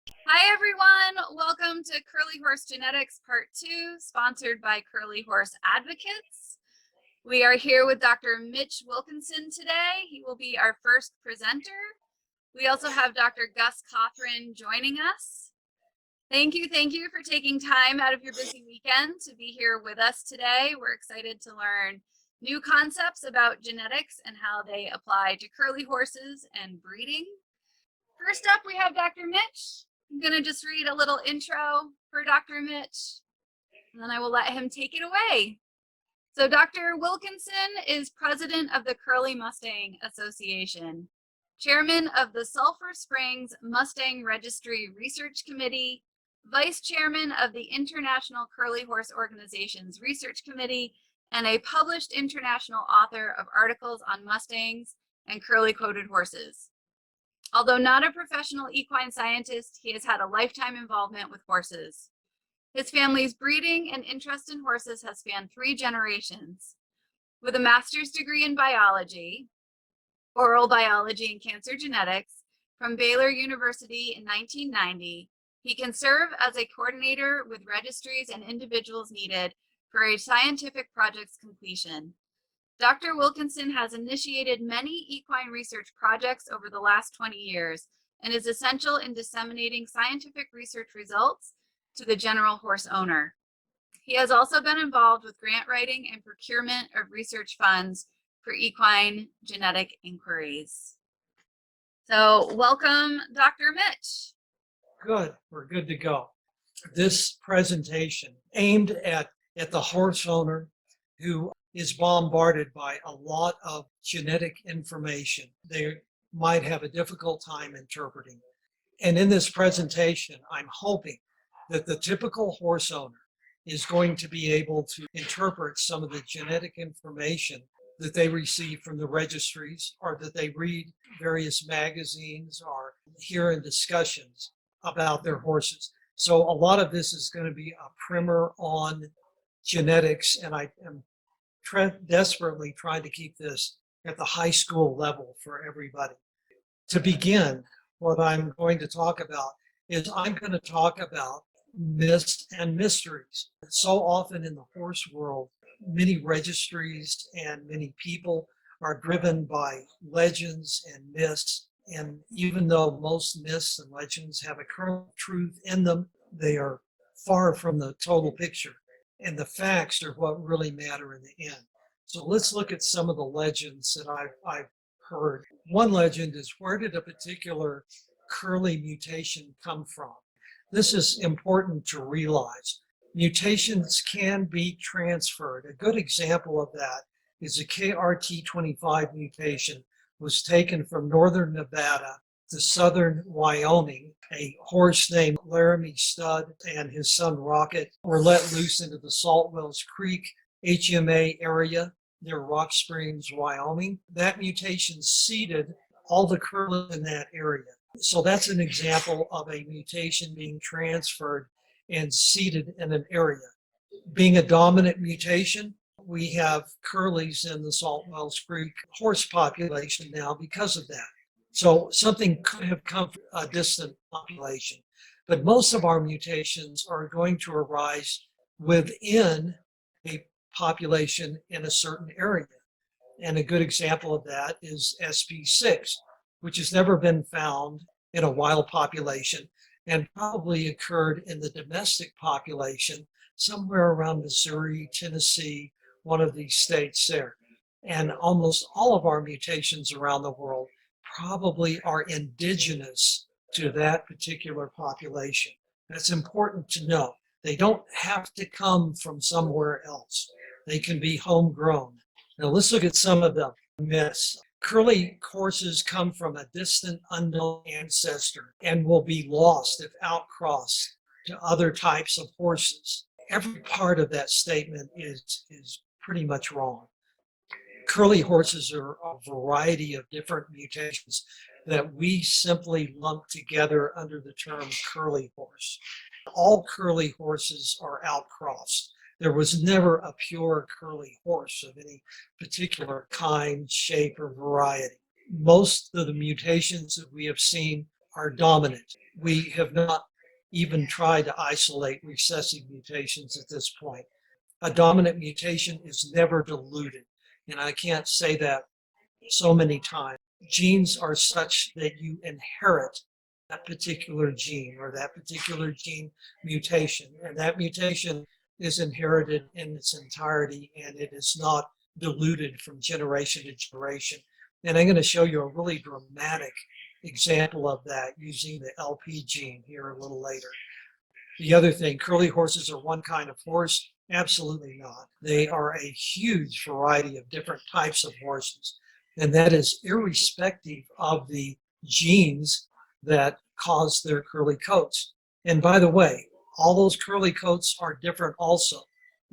Hi everyone, welcome to Curly Horse Genetics Part 2, sponsored by Curly Horse Advocates. We are here with Dr. Mitch Wilkinson today. He will be our first presenter. We also have Dr. Gus Cothran joining us. Thank you for taking time out of your busy weekend to be here with us today. We're excited to learn new concepts about genetics and how they apply to curly horses and breeding. First up, we have Dr. Mitch. I'm going to just read a little intro for Dr. Mitch, and then I will let him take it away. So Dr. Wilkinson is president of the Curly Mustang Association, chairman of the Sulphur Springs Mustang Registry Research Committee, vice chairman of the International Curly Horse Organization's Research Committee, and a published international author of articles on Mustangs and curly-coated horses. Although not a professional equine scientist, he has had a lifetime involvement with horses. His family's breeding and interest in horses has spanned 3 generations. With a master's degree in biology, oral biology and cancer genetics from Baylor University in 1990, he can serve as a coordinator with registries and individuals needed for a scientific project's completion. Dr. Wilkinson has initiated many equine research projects over the last 20 years and is essential in disseminating scientific research results to the general horse owner. He has also been involved with grant writing and procurement of research funds for equine genetic inquiries. So welcome, Dr. Mitch. Good, we're good to go. This presentation aimed at the horse owner who is bombarded by a lot of genetic information they might have a difficult time interpreting. And in this presentation, I'm hoping that the typical horse owner is going to be able to interpret some of the genetic information that they receive from the registries or that they read various magazines or hear in discussions about their horses. So a lot of this is going to be a primer on genetics, and I am desperately trying to keep this at the high school level for everybody. To begin, what I'm going to talk about is I'm going to talk about myths and mysteries. So often in the horse world, many registries and many people are driven by legends and myths. And even though most myths and legends have a kernel of truth in them, they are far from the total picture. And the facts are what really matter in the end. So let's look at some of the legends that I've heard. One legend is, where did a particular curly mutation come from? This is important to realize. Mutations can be transferred. A good example of that is a KRT25 mutation was taken from northern Nevada to southern Wyoming. A horse named Laramie Stud and his son Rocket were let loose into the Salt Wells Creek HMA area near Rock Springs, Wyoming. That mutation seeded all the curly in that area. So that's an example of a mutation being transferred and seeded in an area. Being a dominant mutation, we have curlies in the Salt Wells Creek horse population now because of that. So something could have come from a distant population. But most of our mutations are going to arise within a population in a certain area. And a good example of that is SP6, which has never been found in a wild population and probably occurred in the domestic population somewhere around Missouri, Tennessee, one of these states there. And almost all of our mutations around the world probably are indigenous to that particular population. That's important to know. They don't have to come from somewhere else. They can be homegrown. Now let's look at some of the myths. Curly horses come from a distant unknown ancestor and will be lost if outcrossed to other types of horses. Every part of that statement is pretty much wrong. Curly horses are a variety of different mutations that we simply lump together under the term curly horse. All curly horses are outcrossed. There was never a pure curly horse of any particular kind, shape, or variety. Most of the mutations that we have seen are dominant. We have not even tried to isolate recessive mutations at this point. A dominant mutation is never diluted, and I can't say that so many times. Genes are such that you inherit that particular gene or that particular gene mutation, and that mutation is inherited in its entirety, and it is not diluted from generation to generation. And I'm going to show you a really dramatic example of that using the LP gene here a little later. The other thing, curly horses are one kind of horse? Absolutely not. They are a huge variety of different types of horses, and that is irrespective of the genes that cause their curly coats. And by the way, all those curly coats are different also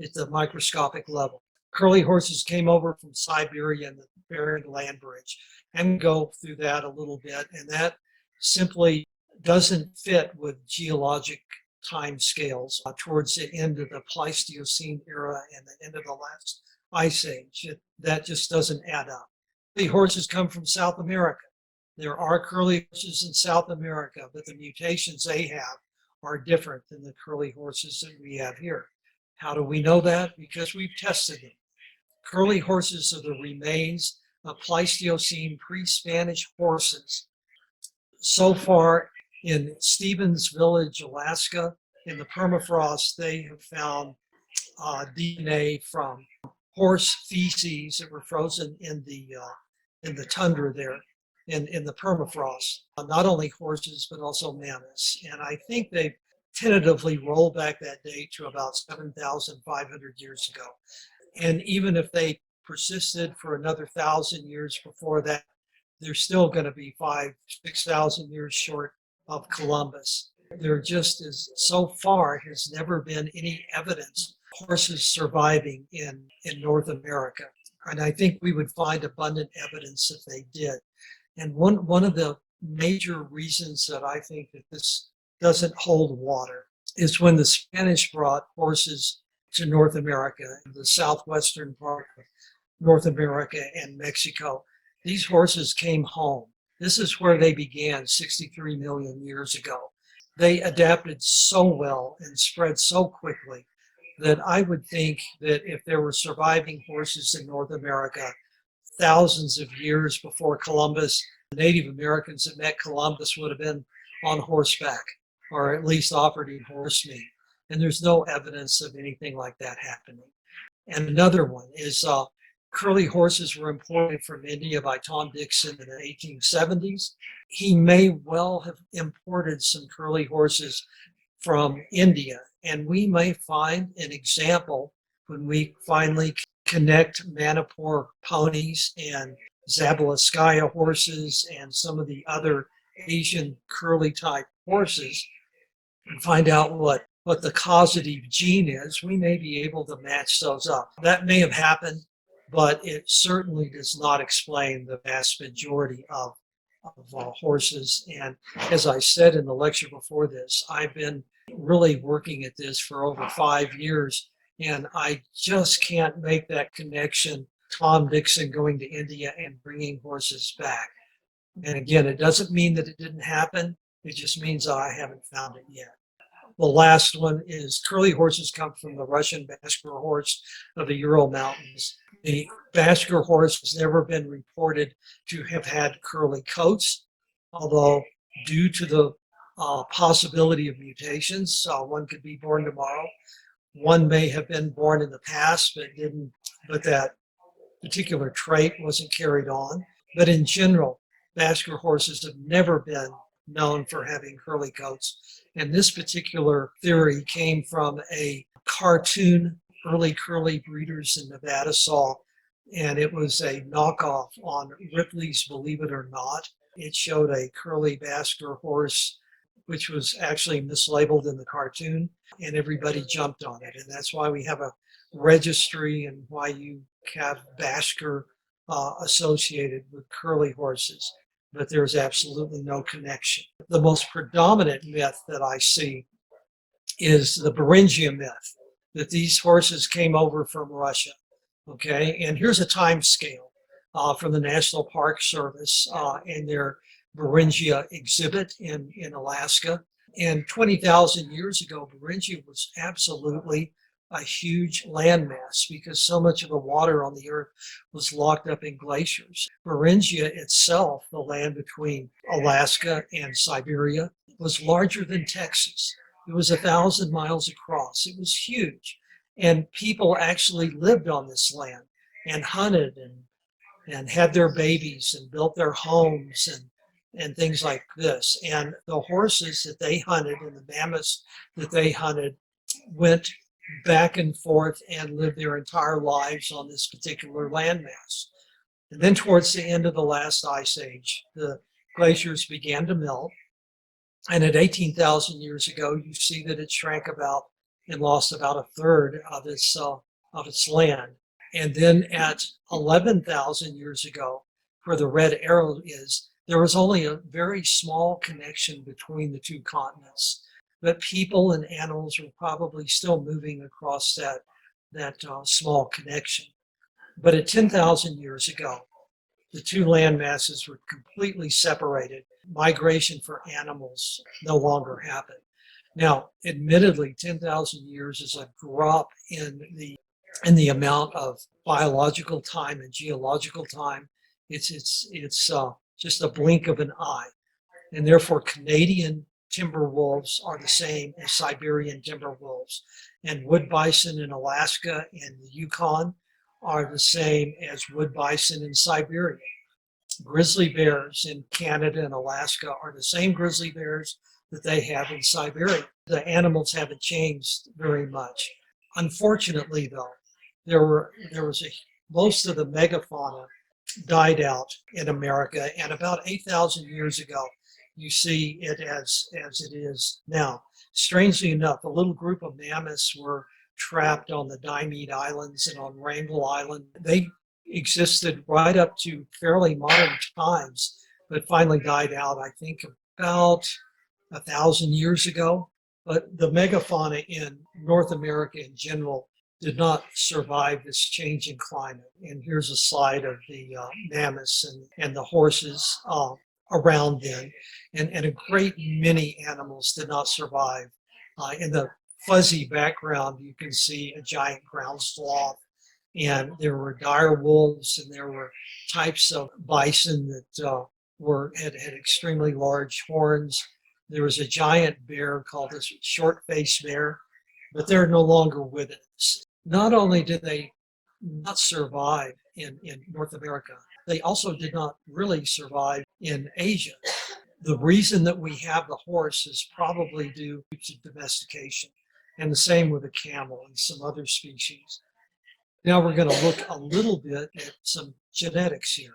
at the microscopic level. Curly horses came over from Siberia and the Bering land bridge, and go through that a little bit, and that simply doesn't fit with geologic time scales towards the end of the Pleistocene era and the end of the last ice age. That just doesn't add up. The horses come from South America. There are curly horses in South America, but the mutations they have are different than the curly horses that we have here. How do we know that? Because we've tested them. Curly horses are the remains of Pleistocene pre-Spanish horses. So far in Stevens Village, Alaska, in the permafrost, they have found DNA from horse feces that were frozen in the tundra there, in the permafrost. Not only horses, but also mammoths. And I think they tentatively roll back that date to about 7,500 years ago. And even if they persisted for another 1,000 years before that, they're still going to be 5,000 to 6,000 years short of Columbus. There just is, so far, has never been any evidence of horses surviving in North America. And I think we would find abundant evidence if they did. And one of the major reasons that I think that this doesn't hold water is when the Spanish brought horses to North America, the southwestern part of North America and Mexico. These horses came home. This is where they began 63 million years ago. They adapted so well and spread so quickly that I would think that if there were surviving horses in North America thousands of years before Columbus, the Native Americans that met Columbus would have been on horseback, or at least offered him horse meat. And there's no evidence of anything like that happening. And another one is curly horses were imported from India by Tom Dixon in the 1870s. He may well have imported some curly horses from India, and we may find an example when we finally connect Manipur ponies and Zabalskaya horses and some of the other Asian curly type horses and find out what the causative gene is. We may be able to match those up. That may have happened, but it certainly does not explain the vast majority of horses. And as I said in the lecture before this, I've been really working at this for over 5 years, and I just can't make that connection. Tom Dixon going to India and bringing horses back. And again, it doesn't mean that it didn't happen. It just means I haven't found it yet. The last one is curly horses come from the Russian Bashkir horse of the Ural Mountains. The Bashkir horse has never been reported to have had curly coats, although due to the possibility of mutations, one could be born tomorrow. One may have been born in the past, but that particular trait wasn't carried on. But in general, Bashkir horses have never been known for having curly coats. And this particular theory came from a cartoon early curly breeders in Nevada saw, and it was a knockoff on Ripley's Believe It or Not. It showed a curly Bashkir horse, which was actually mislabeled in the cartoon, and everybody jumped on it. And that's why we have a registry and why you have Bashkir associated with curly horses. But there's absolutely no connection. The most predominant myth that I see is the Beringia Myth, that these horses came over from Russia. Okay, and here's a time scale from the National Park Service, and Beringia exhibit in Alaska. And 20,000 years ago, Beringia was absolutely a huge landmass because so much of the water on the earth was locked up in glaciers. Beringia itself, the land between Alaska and Siberia, was larger than Texas. It was 1,000 miles across. It was huge. And people actually lived on this land and hunted and had their babies and built their homes and things like this. And the horses that they hunted and the mammoths that they hunted went back and forth and lived their entire lives on this particular landmass. And then towards the end of the last ice age, the glaciers began to melt. And at 18,000 years ago, you see that it shrank about and lost about a third of its land. And then at 11,000 years ago, where the red arrow is, there was only a very small connection between the two continents. But people and animals were probably still moving across that small connection. But at 10,000 years ago, the two land masses were completely separated. Migration for animals no longer happened. Now, admittedly, 10,000 years is a drop in the amount of biological time and geological time. It's just a blink of an eye, and therefore Canadian timber wolves are the same as Siberian timber wolves, and wood bison in Alaska and the Yukon are the same as wood bison in Siberia. Grizzly bears in Canada and Alaska are the same grizzly bears that they have in Siberia. The animals haven't changed very much. Unfortunately, though, most of the megafauna died out in America, and about 8,000 years ago, you see it as it is now. Strangely enough, a little group of mammoths were trapped on the Diomede Islands and on Wrangel Island. They existed right up to fairly modern times, but finally died out, I think, about 1,000 years ago. But the megafauna in North America in general did not survive this change in climate. And here's a slide of the mammoths and the horses around then. And a great many animals did not survive. In the fuzzy background, you can see a giant ground sloth. And there were dire wolves, and there were types of bison that had extremely large horns. There was a giant bear called a short-faced bear, but they're no longer with us. Not only did they not survive in North America, they also did not really survive in Asia. The reason that we have the horse is probably due to domestication, and the same with the camel and some other species. Now we're going to look a little bit at some genetics here.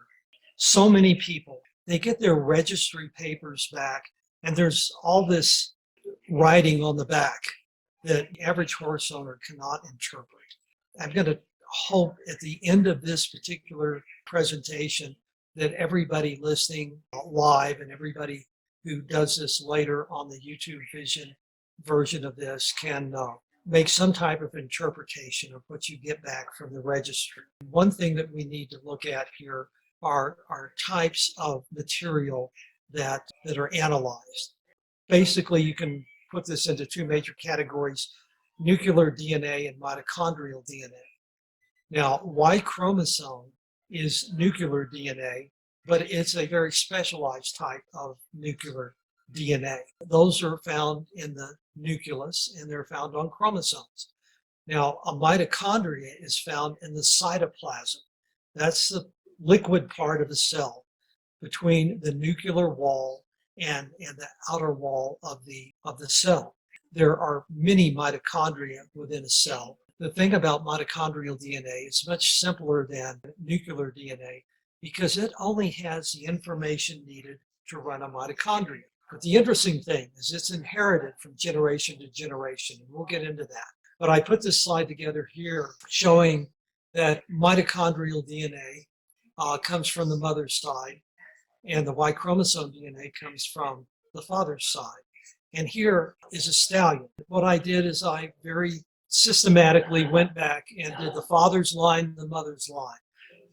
So many people, they get their registry papers back, and there's all this writing on the back that the average horse owner cannot interpret. I'm going to hope at the end of this particular presentation that everybody listening live and everybody who does this later on the YouTube Vision version of this can make some type of interpretation of what you get back from the registry. One thing that we need to look at here are types of material that are analyzed. Basically, you can put this into two major categories: nuclear DNA and mitochondrial DNA. Now, Y chromosome is nuclear DNA, but it's a very specialized type of nuclear DNA. Those are found in the nucleus, and they're found on chromosomes. Now, a mitochondria is found in the cytoplasm. That's the liquid part of the cell between the nuclear wall and the outer wall of the cell. There are many mitochondria within a cell. The thing about mitochondrial DNA is much simpler than nuclear DNA because it only has the information needed to run a mitochondria. But the interesting thing is it's inherited from generation to generation, and we'll get into that. But I put this slide together here showing that mitochondrial DNA comes from the mother's side, and the Y chromosome DNA comes from the father's side. And here is a stallion. What I did is I very systematically went back and did the father's line, the mother's line.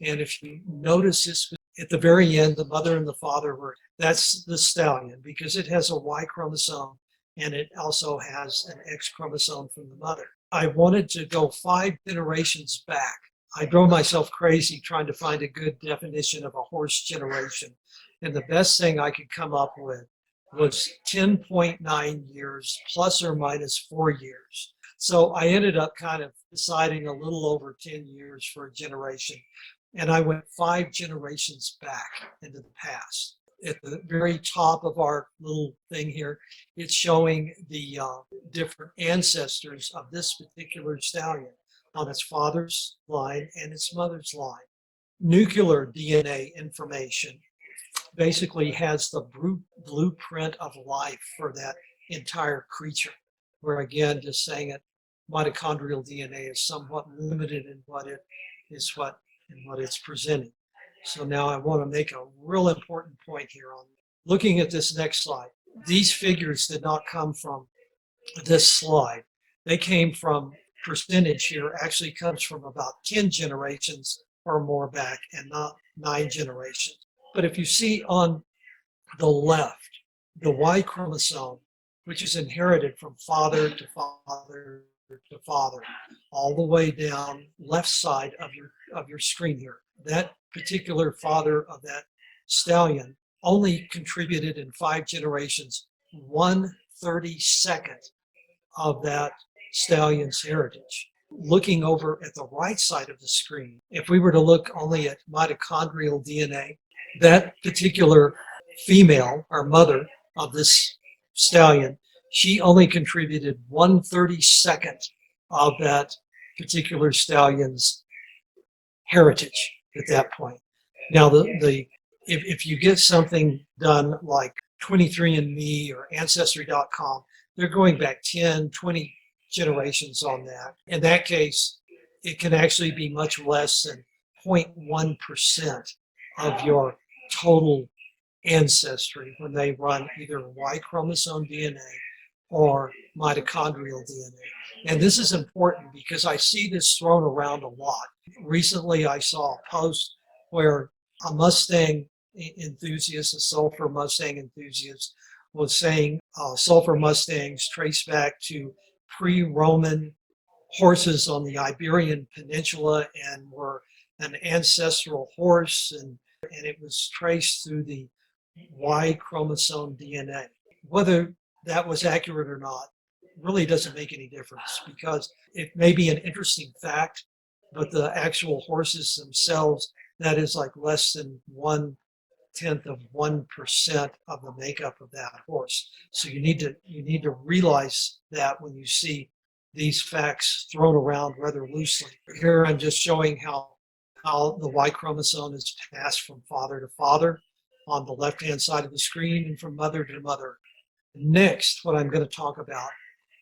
And if you notice this, At the very end, the mother and the father that's the stallion because it has a Y chromosome and it also has an X chromosome from the mother. I wanted to go 5 generations back. I drove myself crazy trying to find a good definition of a horse generation. And the best thing I could come up with was 10.9 years plus or minus 4 years. So I ended up kind of deciding a little over 10 years for a generation. And I went 5 generations back into the past. At the very top of our little thing here, it's showing the different ancestors of this particular stallion on its father's line and its mother's line. Nuclear DNA information basically has the blueprint of life for that entire creature, where again, just saying it, mitochondrial DNA is somewhat limited in what it's presenting. So now I want to make a real important point here on looking at this next slide. These figures did not come from this slide. They came from percentage here, actually comes from about 10 generations or more back and not 9 generations. But if you see on the left, the Y chromosome, which is inherited from father to father to father, all the way down left side of your screen here. That particular father of that stallion only contributed in 5 generations 1/32nd of that stallion's heritage. Looking over at the right side of the screen, if we were to look only at mitochondrial DNA, that particular female or mother of this stallion, she only contributed 1/32nd of that particular stallion's heritage at that point. Now, if you get something done like 23andMe or Ancestry.com, they're going back 10, 20 generations on that. In that case, it can actually be much less than 0.1% of your total ancestry when they run either Y chromosome DNA or mitochondrial DNA. And this is important because I see this thrown around a lot. Recently, I saw a post where a Mustang enthusiast, a sulfur Mustang enthusiast, was saying sulfur Mustangs trace back to pre-Roman horses on the Iberian Peninsula and were an ancestral horse, and it was traced through the Y chromosome DNA. Whether that was accurate or not really doesn't make any difference because it may be an interesting fact, but the actual horses themselves, that is like less than 1/10 of 1% of the makeup of that horse. So you need to realize that when you see these facts thrown around rather loosely. Here I'm just showing how the Y chromosome is passed from father to father on the left-hand side of the screen and from mother to mother. Next, what I'm going to talk about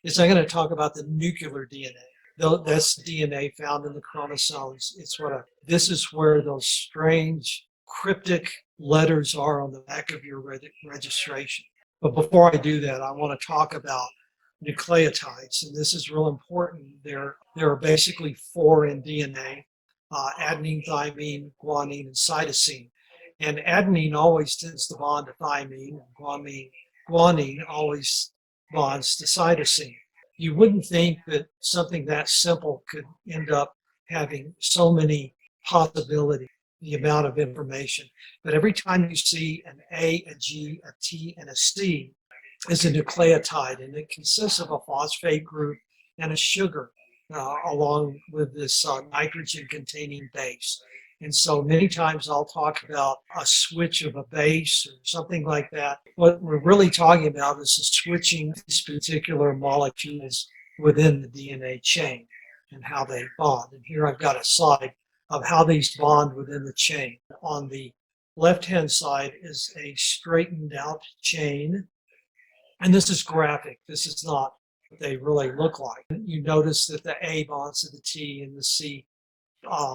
is I'm going to talk about the nuclear DNA. That's DNA found in the chromosomes. This is where those strange cryptic letters are on the back of your registration. But before I do that, I want to talk about nucleotides, and this is real important. There are basically 4 in DNA: adenine, thymine, guanine, and cytosine. And adenine always tends to bond to thymine, and guanine always bonds to cytosine. You wouldn't think that something that simple could end up having so many possibilities, the amount of information. But every time you see an A, a G, a T, and a C is a nucleotide, and it consists of a phosphate group and a sugar along with this nitrogen-containing base. And so many times I'll talk about a switch of a base or something like that. What we're really talking about is the switching these particular molecules within the DNA chain and how they bond. And here I've got a slide of how these bond within the chain. On the left-hand side is a straightened out chain. And this is graphic. This is not what they really look like. You notice that the A bonds to the T and the C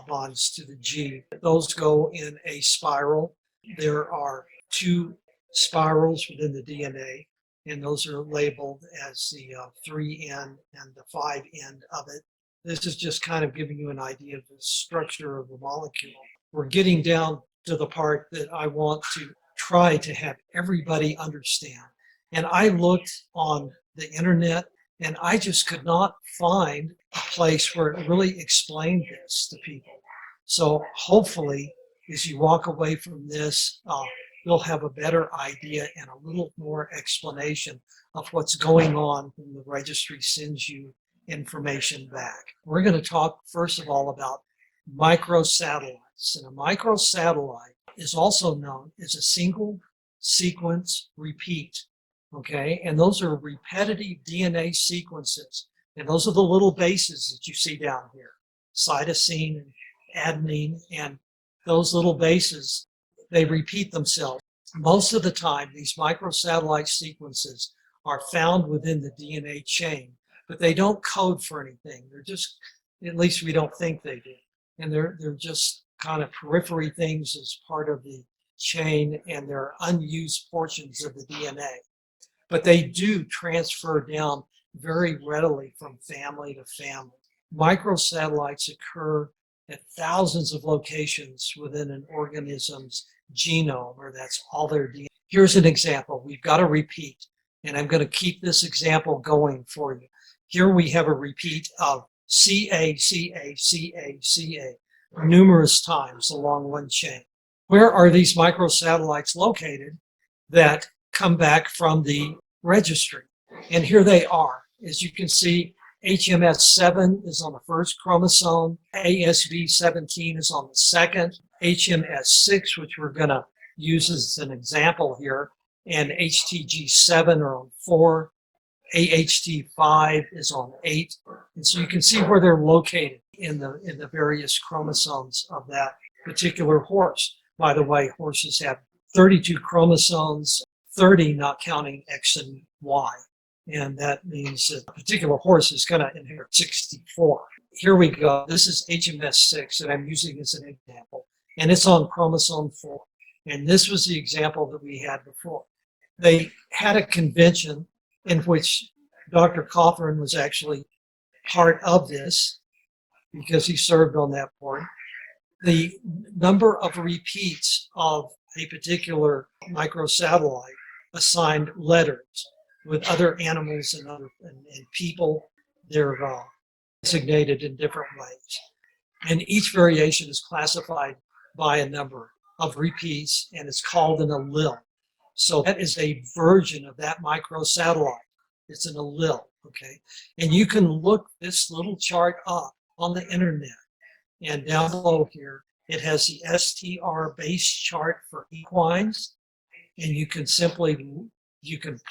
bonds to the G. Those go in a spiral. There are 2 spirals within the DNA, and those are labeled as the 3N and the 5N of it. This is just kind of giving you an idea of the structure of the molecule. We're getting down to the part that I want to try to have everybody understand. And I looked on the internet and I just could not find a place where it really explained this to people. So hopefully, as you walk away from this, you'll have a better idea and a little more explanation of what's going on when the registry sends you information back. We're going to talk first of all about microsatellites. And a microsatellite is also known as a single sequence repeat. Okay, and those are repetitive DNA sequences. And those are the little bases that you see down here, cytosine and adenine, and those little bases, they repeat themselves. Most of the time, these microsatellite sequences are found within the DNA chain, but they don't code for anything. They're just, at least we don't think they do. And they're just kind of periphery things as part of the chain, and they're unused portions of the DNA. But they do transfer down very readily from family to family. Microsatellites occur at thousands of locations within an organism's genome, or that's all their DNA. Here's an example. We've got a repeat, and I'm going to keep this example going for you. Here we have a repeat of CA, CA, CA, CA, numerous times along one chain. Where are these microsatellites located that come back from the registry? And here they are. As you can see, HMS7 is on the first chromosome, ASV17 is on the second, HMS6, which we're going to use as an example here, and HTG7 are on 4, AHT5 is on 8. And so you can see where they're located in the various chromosomes of that particular horse. By the way, horses have 32 chromosomes, 30 not counting X and Y. And that means that a particular horse is going to inherit 64. Here we go. This is HMS6 that I'm using as an example. And it's on chromosome 4. And this was the example that we had before. They had a convention in which Dr. Cochran was actually part of this because he served on that board. The number of repeats of a particular microsatellite assigned letters. With other animals and people, they're designated in different ways. And each variation is classified by a number of repeats, and it's called an allele. So that is a version of that microsatellite. It's an allele, okay? And you can look this little chart up on the internet. And down below here, it has the STR base chart for equines. And you can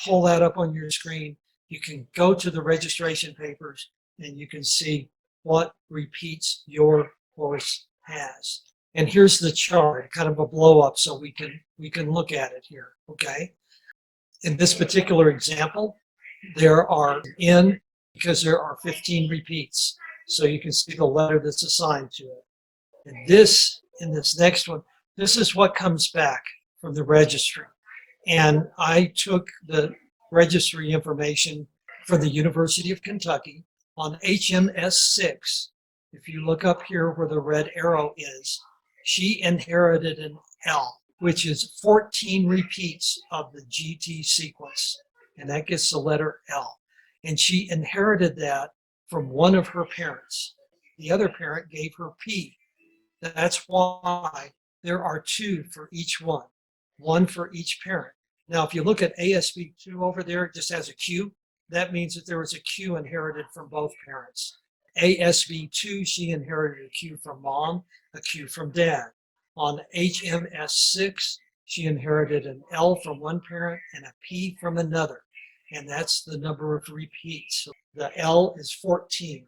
pull that up on your screen. You can go to the registration papers and you can see what repeats your horse has. And here's the chart, kind of a blow up, so we can look at it here, okay? In this particular example, there are N because there are 15 repeats. So you can see the letter that's assigned to it. And this, in this next one, this is what comes back from the registry. And I took the registry information from the University of Kentucky on HMS6. If you look up here where the red arrow is, she inherited an L, which is 14 repeats of the GT sequence. And that gets the letter L. And she inherited that from one of her parents. The other parent gave her P. That's why there are 2 for each one for each parent. Now, if you look at ASV2 over there, it just has a Q. That means that there was a Q inherited from both parents. ASV2, she inherited a Q from mom, a Q from dad. On HMS6, she inherited an L from one parent and a P from another. And that's the number of repeats. So the L is 14.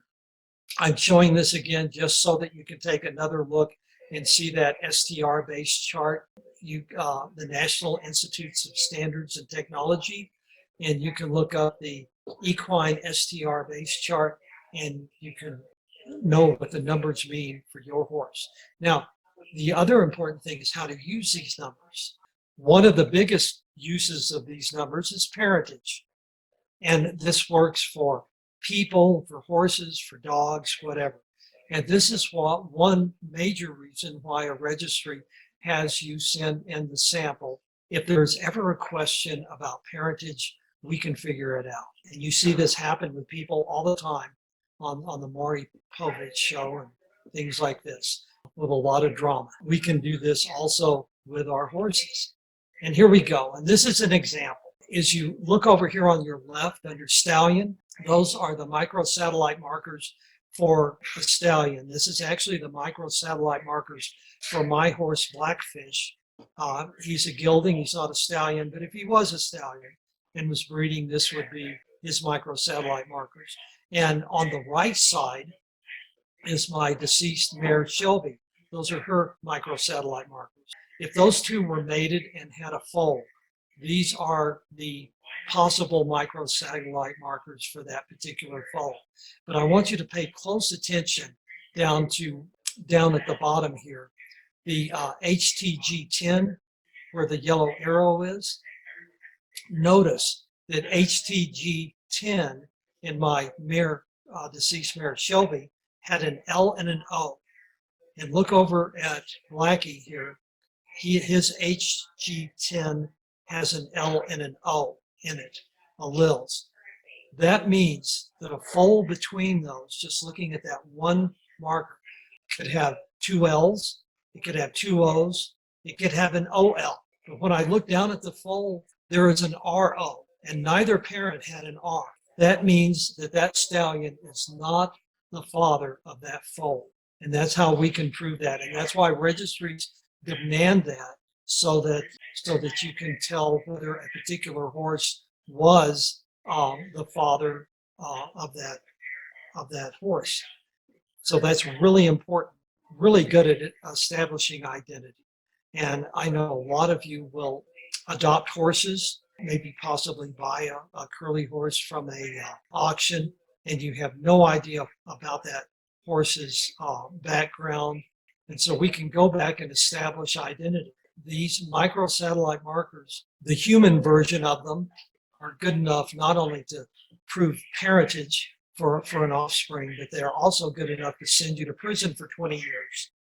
I'm showing this again just so that you can take another look and see that STR-based chart. The National Institutes of Standards and Technology, and you can look up the equine STR-based chart, and you can know what the numbers mean for your horse. Now, the other important thing is how to use these numbers. One of the biggest uses of these numbers is parentage, and this works for people, for horses, for dogs, whatever. And this is one major reason why a registry has you send in the sample. If there's ever a question about parentage, we can figure it out. And you see this happen with people all the time on the Maury Povich show and things like this with a lot of drama. We can do this also with our horses. And here we go. And this is an example. As you look over here on your left under Stallion, those are the microsatellite markers for a stallion. This is actually the microsatellite markers for my horse Blackfish. He's a gelding, he's not a stallion, but if he was a stallion and was breeding, this would be his microsatellite markers. And on the right side is my deceased mare Shelby. Those are her microsatellite markers. If those two were mated and had a foal, these are the possible microsatellite markers for that particular foal. But I want you to pay close attention down at the bottom here. The HTG10, where the yellow arrow is. Notice that HTG10 in my deceased mare Shelby had an L and an O. And look over at Blackie here. His HG10 has an L and an O in it, alleles. That means that a foal between those, just looking at that one marker, could have two L's, it could have two O's, it could have an OL. But when I look down at the foal, there is an RO, and neither parent had an R. That means that that stallion is not the father of that foal. And that's how we can prove that. And that's why registries demand that so that you can tell whether a particular horse was the father of that horse. So that's really important, really good at establishing identity. And I know a lot of you will adopt horses, maybe possibly buy a curly horse from a auction, and you have no idea about that horse's background. And so we can go back and establish identity. These microsatellite markers, the human version of them, are good enough not only to prove parentage for an offspring, but they're also good enough to send you to prison for 20 years.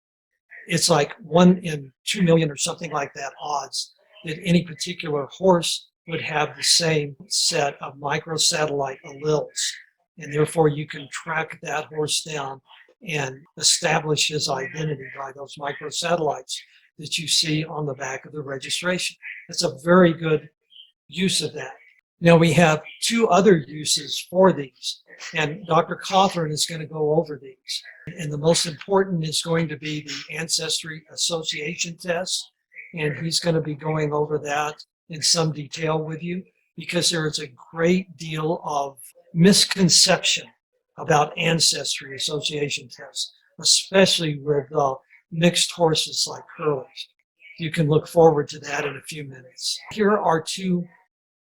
It's like 1 in 2 million or something like that odds that any particular horse would have the same set of microsatellite alleles. And therefore you can track that horse down and establish his identity by those microsatellites that you see on the back of the registration. That's a very good use of that. Now we have 2 other uses for these, and Dr. Cawthorn is going to go over these. And the most important is going to be the Ancestry association test, and he's going to be going over that in some detail with you, because there is a great deal of misconception about Ancestry association tests, especially with mixed horses like curlies. You can look forward to that in a few minutes. Here are 2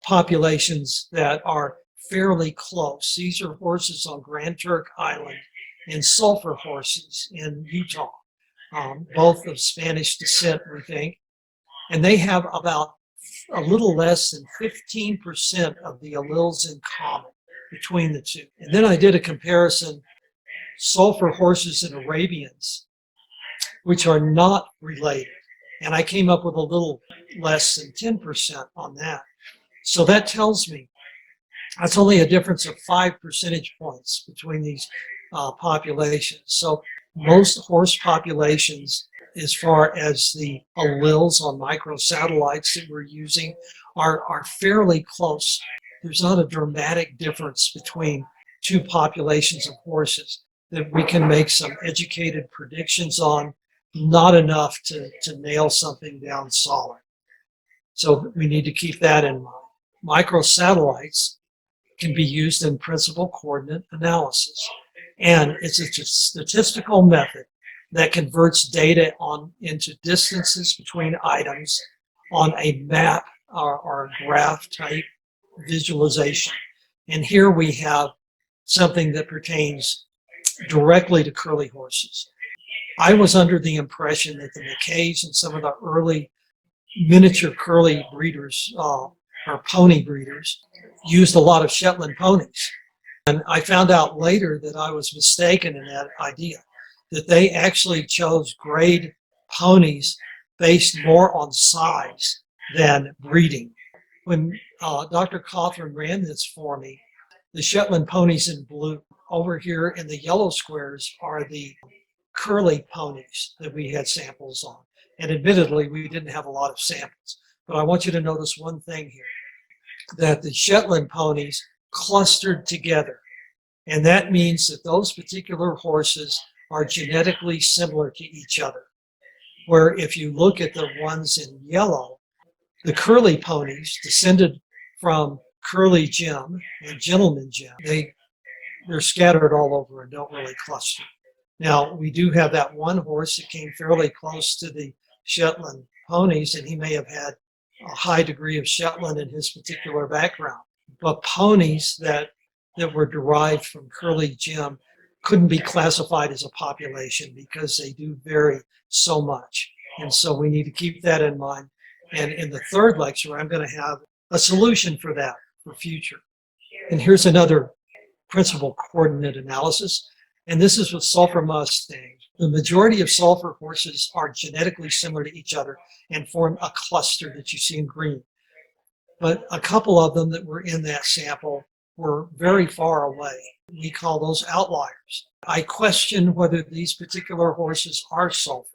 populations that are fairly close. These are horses on Grand Turk Island and sulfur horses in Utah, both of Spanish descent, we think. And they have about a little less than 15% of the alleles in common between the 2. And then I did a comparison, sulfur horses and Arabians, which are not related. And I came up with a little less than 10% on that. So that tells me that's only a difference of 5 percentage points between these populations. So most horse populations, as far as the alleles on microsatellites that we're using, are fairly close. There's not a dramatic difference between 2 populations of horses that we can make some educated predictions on, not enough to nail something down solid. So we need to keep that in mind. Microsatellites can be used in principal coordinate analysis, and it's a statistical method that converts data into distances between items on a map or a graph type visualization. And here we have something that pertains directly to curly horses. I was under the impression that the McKays and some of the early miniature curly breeders or pony breeders used a lot of Shetland ponies. And I found out later that I was mistaken in that idea, that they actually chose grade ponies based more on size than breeding. When Dr. Cawthron ran this for me, the Shetland ponies in blue, over here in the yellow squares are the curly ponies that we had samples on. And admittedly, we didn't have a lot of samples. But I want you to notice one thing here, that the Shetland ponies clustered together. And that means that those particular horses are genetically similar to each other. Where if you look at the ones in yellow, the curly ponies descended from Curly Jim and Gentleman Jim. They're scattered all over and don't really cluster. Now, we do have that one horse that came fairly close to the Shetland ponies, and he may have had a high degree of Shetland in his particular background. But ponies that were derived from Curly Jim couldn't be classified as a population because they do vary so much. And so we need to keep that in mind. And in the third lecture, I'm going to have a solution for that for future. And here's another principal coordinate analysis. And this is with sulfur mustangs. The majority of sulfur horses are genetically similar to each other and form a cluster that you see in green. But a couple of them that were in that sample were very far away. We call those outliers. I question whether these particular horses are sulfurs.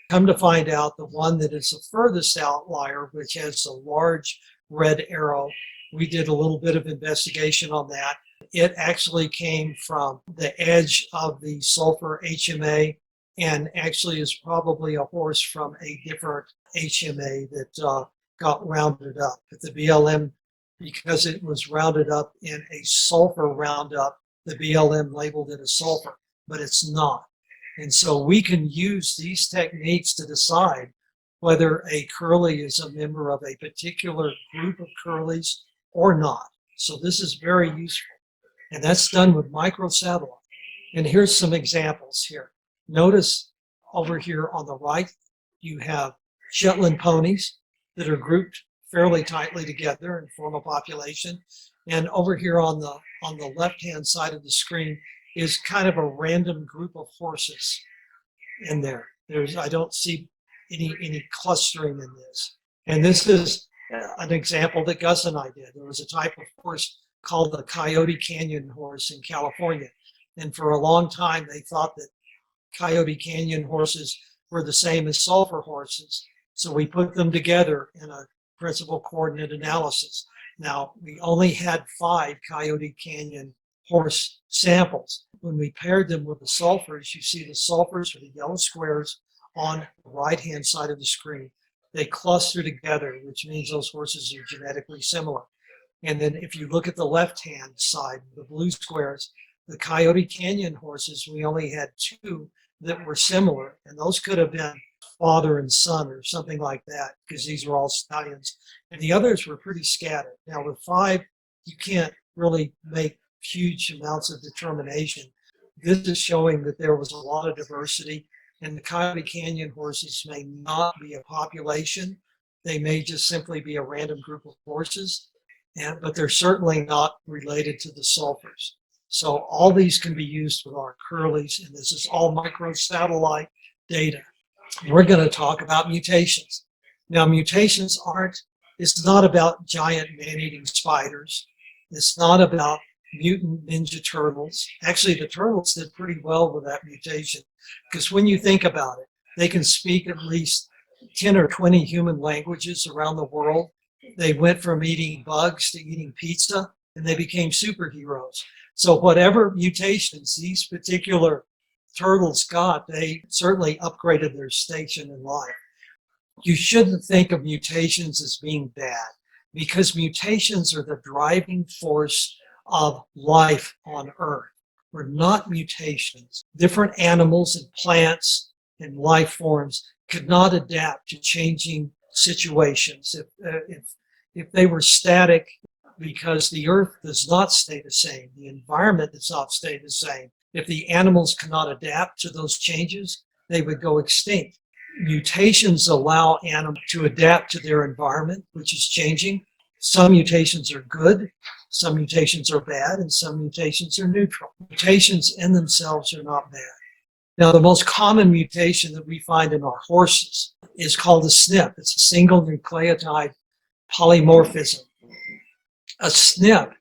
Come to find out, the one that is the furthest outlier, which has a large red arrow, we did a little bit of investigation on that. It actually came from the edge of the sulfur HMA and actually is probably a horse from a different HMA that got rounded up. But the BLM, because it was rounded up in a sulfur roundup, the BLM labeled it a sulfur, but it's not. And so we can use these techniques to decide whether a curly is a member of a particular group of curlies or not. So this is very useful. And that's done with microsatellite. And here's some examples here. Notice over here on the right, you have Shetland ponies that are grouped fairly tightly together and form a population. And over here on the left-hand side of the screen is kind of a random group of horses in there. I don't see any clustering in this. And this is an example that Gus and I did. There was a type of horse called the Coyote Canyon horse in California. And for a long time, they thought that Coyote Canyon horses were the same as sulfur horses. So we put them together in a principal coordinate analysis. Now, we only had 5 Coyote Canyon horse samples. When we paired them with the sulfurs, you see the sulfurs are the yellow squares on the right-hand side of the screen. They cluster together, which means those horses are genetically similar. And then if you look at the left-hand side, the blue squares, the Coyote Canyon horses, we only had 2 that were similar. And those could have been father and son or something like that, because these were all stallions. And the others were pretty scattered. Now with 5, you can't really make huge amounts of determination. This is showing that there was a lot of diversity, and the Coyote Canyon horses may not be a population. They may just simply be a random group of horses, but they're certainly not related to the sulfurs. So all these can be used with our curlies, and this is all microsatellite data. We're going to talk about mutations. Now, mutations it's not about giant man-eating spiders. It's not about mutant ninja turtles. Actually, the turtles did pretty well with that mutation, because when you think about it, they can speak at least 10 or 20 human languages around the world. They went from eating bugs to eating pizza, and they became superheroes. So whatever mutations these particular turtles got, they certainly upgraded their station in life. You shouldn't think of mutations as being bad, because mutations are the driving force of life on Earth. We're not mutations. Different animals and plants and life forms could not adapt to changing situations. If they were static, because the Earth does not stay the same, the environment does not stay the same. If the animals cannot adapt to those changes, they would go extinct. Mutations allow animals to adapt to their environment, which is changing. Some mutations are good, some mutations are bad, and some mutations are neutral. Mutations in themselves are not bad. Now, the most common mutation that we find in our horses is called a SNP. It's a single nucleotide polymorphism. A SNP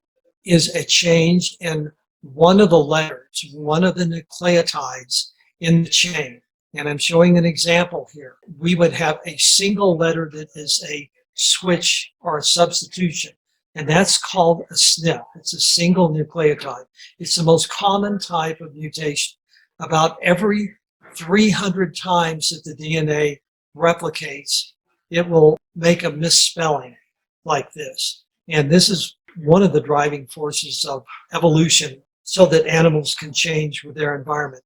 is a change in one of the letters, one of the nucleotides in the chain. And I'm showing an example here. We would have a single letter that is a switch or a substitution, and that's called a SNP. It's a single nucleotide. It's the most common type of mutation. About every 300 times that the DNA replicates, it will make a misspelling like this. And this is one of the driving forces of evolution so that animals can change with their environment.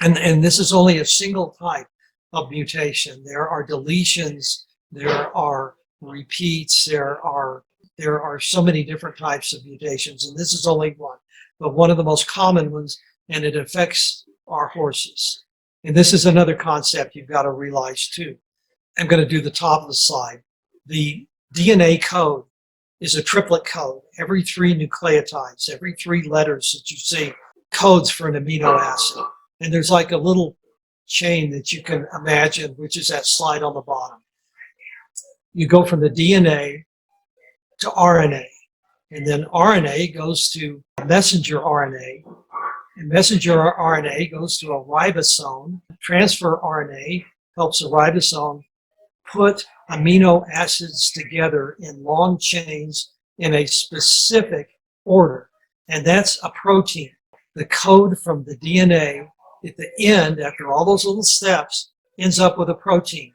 And this is only a single type of mutation. There are deletions, there are repeats, there are so many different types of mutations, and this is only one, but one of the most common ones, and it affects our horses. And this is another concept you've got to realize too. I'm going to do the top of the slide. The DNA code is a triplet code. Every 3 nucleotides, every 3 letters that you see codes for an amino acid. And there's like a little chain that you can imagine, which is that slide on the bottom. You go from the DNA to RNA, and then RNA goes to messenger RNA, and messenger RNA goes to a ribosome. Transfer RNA helps a ribosome put amino acids together in long chains in a specific order, and that's a protein. The code from the DNA at the end, after all those little steps, ends up with a protein.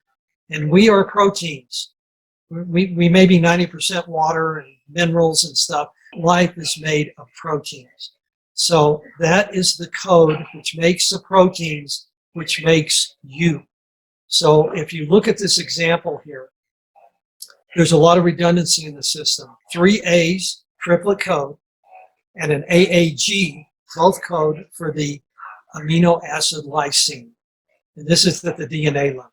And we are proteins. We may be 90% water and minerals and stuff. Life is made of proteins. So that is the code which makes the proteins, which makes you. So if you look at this example here, there's a lot of redundancy in the system. 3 A's, triplet code, and an AAG, both code for the amino acid lysine. And this is at the DNA level.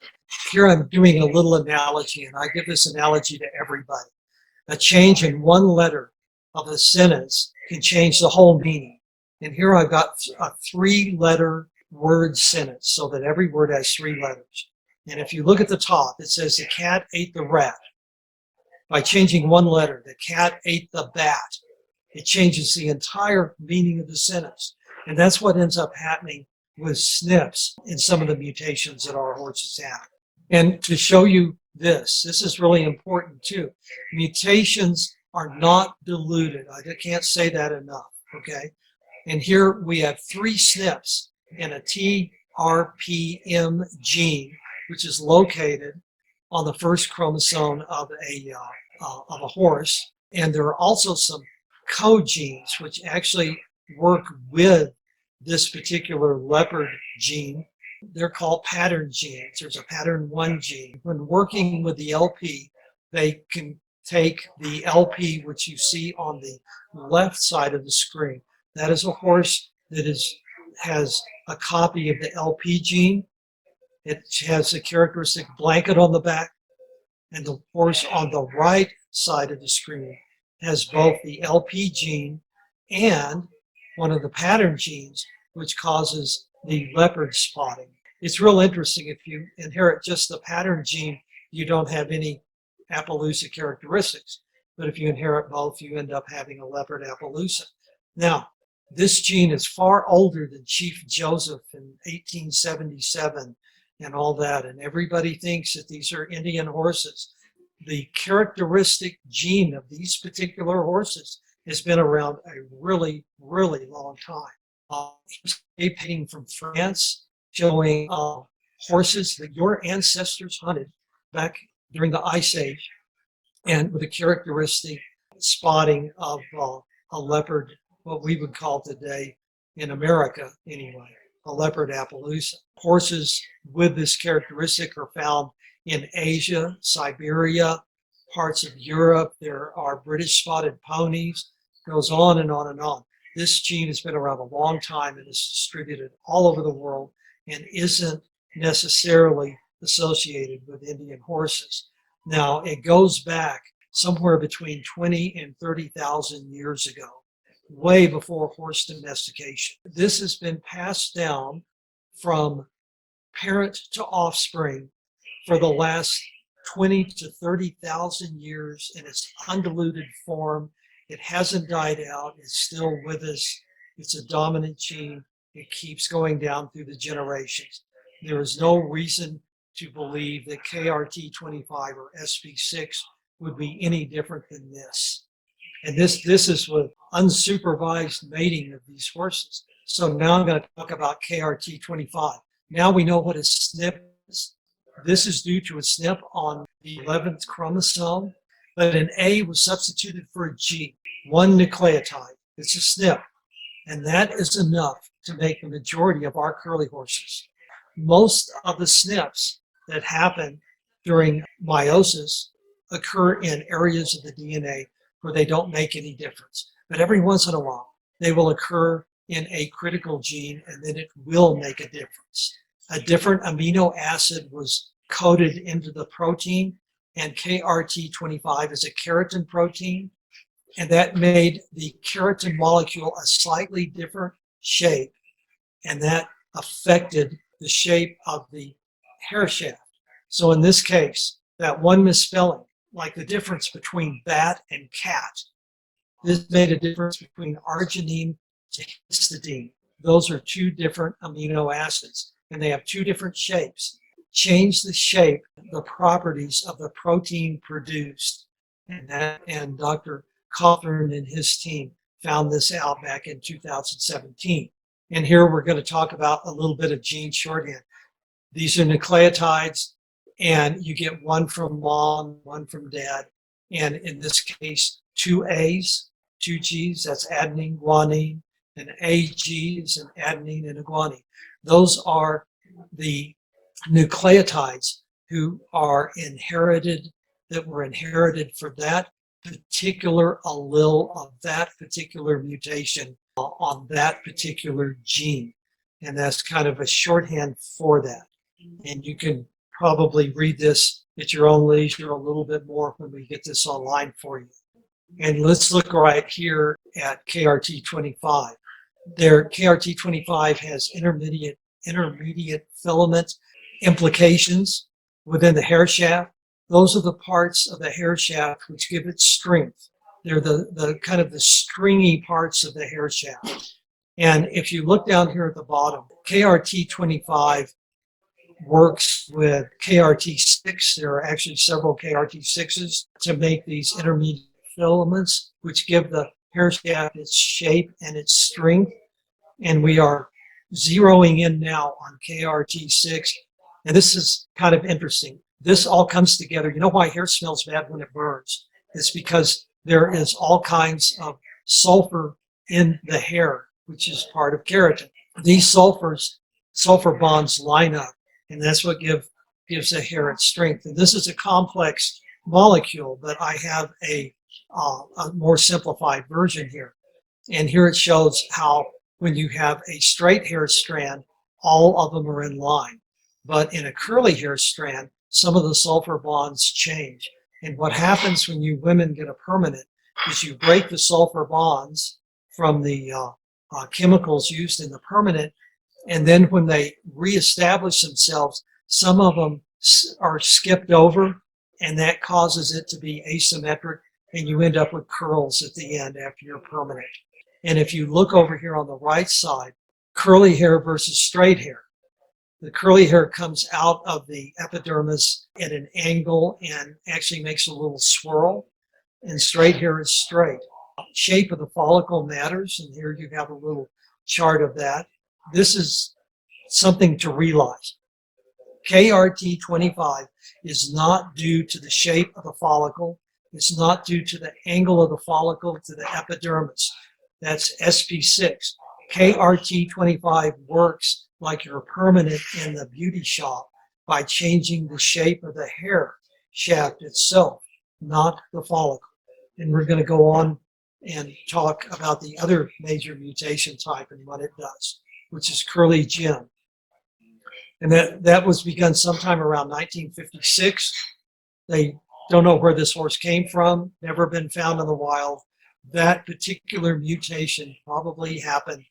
Here I'm doing a little analogy, and I give this analogy to everybody. A change in one letter of a sentence can change the whole meaning. And here I've got a 3-letter word sentence, so that every word has 3 letters. And if you look at the top, it says the cat ate the rat. By changing one letter, the cat ate the bat. It changes the entire meaning of the sentence. And that's what ends up happening with SNPs in some of the mutations that our horses have. And to show you this is really important too. Mutations are not diluted. I can't say that enough, okay? And here we have 3 SNPs in a TRPM gene, which is located on the first chromosome of a horse. And there are also some co-genes which actually work with this particular leopard gene. They're called pattern genes. There's a pattern 1 gene. When working with the LP, they can take the LP, which you see on the left side of the screen. That is a horse that has a copy of the LP gene. It has a characteristic blanket on the back. And the horse on the right side of the screen has both the LP gene and one of the pattern genes, which causes the leopard spotting. It's real interesting. If you inherit just the pattern gene, you don't have any Appaloosa characteristics. But if you inherit both, you end up having a leopard Appaloosa. Now, this gene is far older than Chief Joseph in 1877 and all that. And everybody thinks that these are Indian horses. The characteristic gene of these particular horses has been around a really, really long time. A painting from France showing horses that your ancestors hunted back during the Ice Age, and with a characteristic spotting of a leopard, what we would call today in America anyway, a leopard Appaloosa. Horses with this characteristic are found in Asia, Siberia, parts of Europe. There are British spotted ponies, goes on and on and on. This gene has been around a long time and is distributed all over the world and isn't necessarily associated with Indian horses. Now, it goes back somewhere between 20 and 30,000 years ago, way before horse domestication. This has been passed down from parent to offspring for the last 20 to 30,000 years in its undiluted form. It hasn't died out. It's still with us. It's a dominant gene. It keeps going down through the generations. There is no reason to believe that KRT25 or SP6 would be any different than this. And this is with unsupervised mating of these horses. So now I'm going to talk about KRT25. Now we know what a SNP is. This is due to a SNP on the 11th chromosome, but an A was substituted for a G, one nucleotide. It's a SNP, and that is enough to make the majority of our curly horses. Most of the SNPs that happen during meiosis occur in areas of the DNA where they don't make any difference. But every once in a while, they will occur in a critical gene, and then it will make a difference. A different amino acid was coded into the protein, and KRT25 is a keratin protein, and that made the keratin molecule a slightly different shape, and that affected the shape of the hair shaft. So in this case, that one misspelling, like the difference between bat and cat, this made a difference between arginine to histidine. Those are two different amino acids, and they have two different shapes. Change the shape, the properties of the protein produced, and Dr. Cawthorn and his team found this out back in 2017. And here we're going to talk about a little bit of gene shorthand. These are nucleotides, and you get one from mom, one from dad, and in this case, two A's, two G's, that's adenine, guanine, and AG is an adenine and a guanine. Those are the nucleotides who are inherited, that were inherited for that particular allele of that particular mutation on that particular gene. And that's kind of a shorthand for that. And you can probably read this at your own leisure a little bit more when we get this online for you. And let's look right here at KRT25. Their KRT25 has intermediate filament implications within the hair shaft. Those are the parts of the hair shaft which give it strength. They're the kind of the stringy parts of the hair shaft. And if you look down here at the bottom, KRT25 works with KRT6. There are actually several KRT6s to make these intermediate filaments, which give the hair shaft its shape and its strength. And we are zeroing in now on KRT6. And this is kind of interesting. This all comes together. You know why hair smells bad when it burns? It's because there is all kinds of sulfur in the hair, which is part of keratin. These sulfur bonds line up, and that's what gives the hair its strength. And this is a complex molecule, but I have a more simplified version here. And here it shows how when you have a straight hair strand, all of them are in line. But in a curly hair strand, some of the sulfur bonds change. And what happens when you women get a permanent is you break the sulfur bonds from the chemicals used in the permanent, and then when they reestablish themselves, some of them are skipped over, and that causes it to be asymmetric, and you end up with curls at the end after you're permanent. And if you look over here on the right side, curly hair versus straight hair. The curly hair comes out of the epidermis at an angle and actually makes a little swirl, and straight hair is straight. Shape of the follicle matters, and here you have a little chart of that. This is something to realize. KRT25 is not due to the shape of the follicle. It's not due to the angle of the follicle to the epidermis. That's SP6. KRT25 works like your permanent in the beauty shop by changing the shape of the hair shaft itself, not the follicle. And we're going to go on and talk about the other major mutation type and what it does, which is curly gym. And that was begun sometime around 1956. They don't know where this horse came from, never been found in the wild. That particular mutation probably happened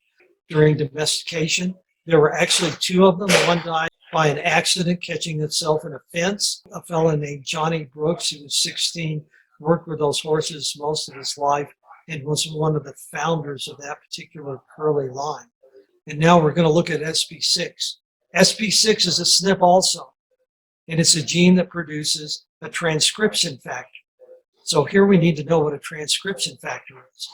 during domestication. There were actually two of them. One died by an accident catching itself in a fence. A fellow named Johnny Brooks, who was 16, worked with those horses most of his life and was one of the founders of that particular curly line. And now we're going to look at SP6. SP6 is a SNP also, and it's a gene that produces a transcription factor. So here we need to know what a transcription factor is.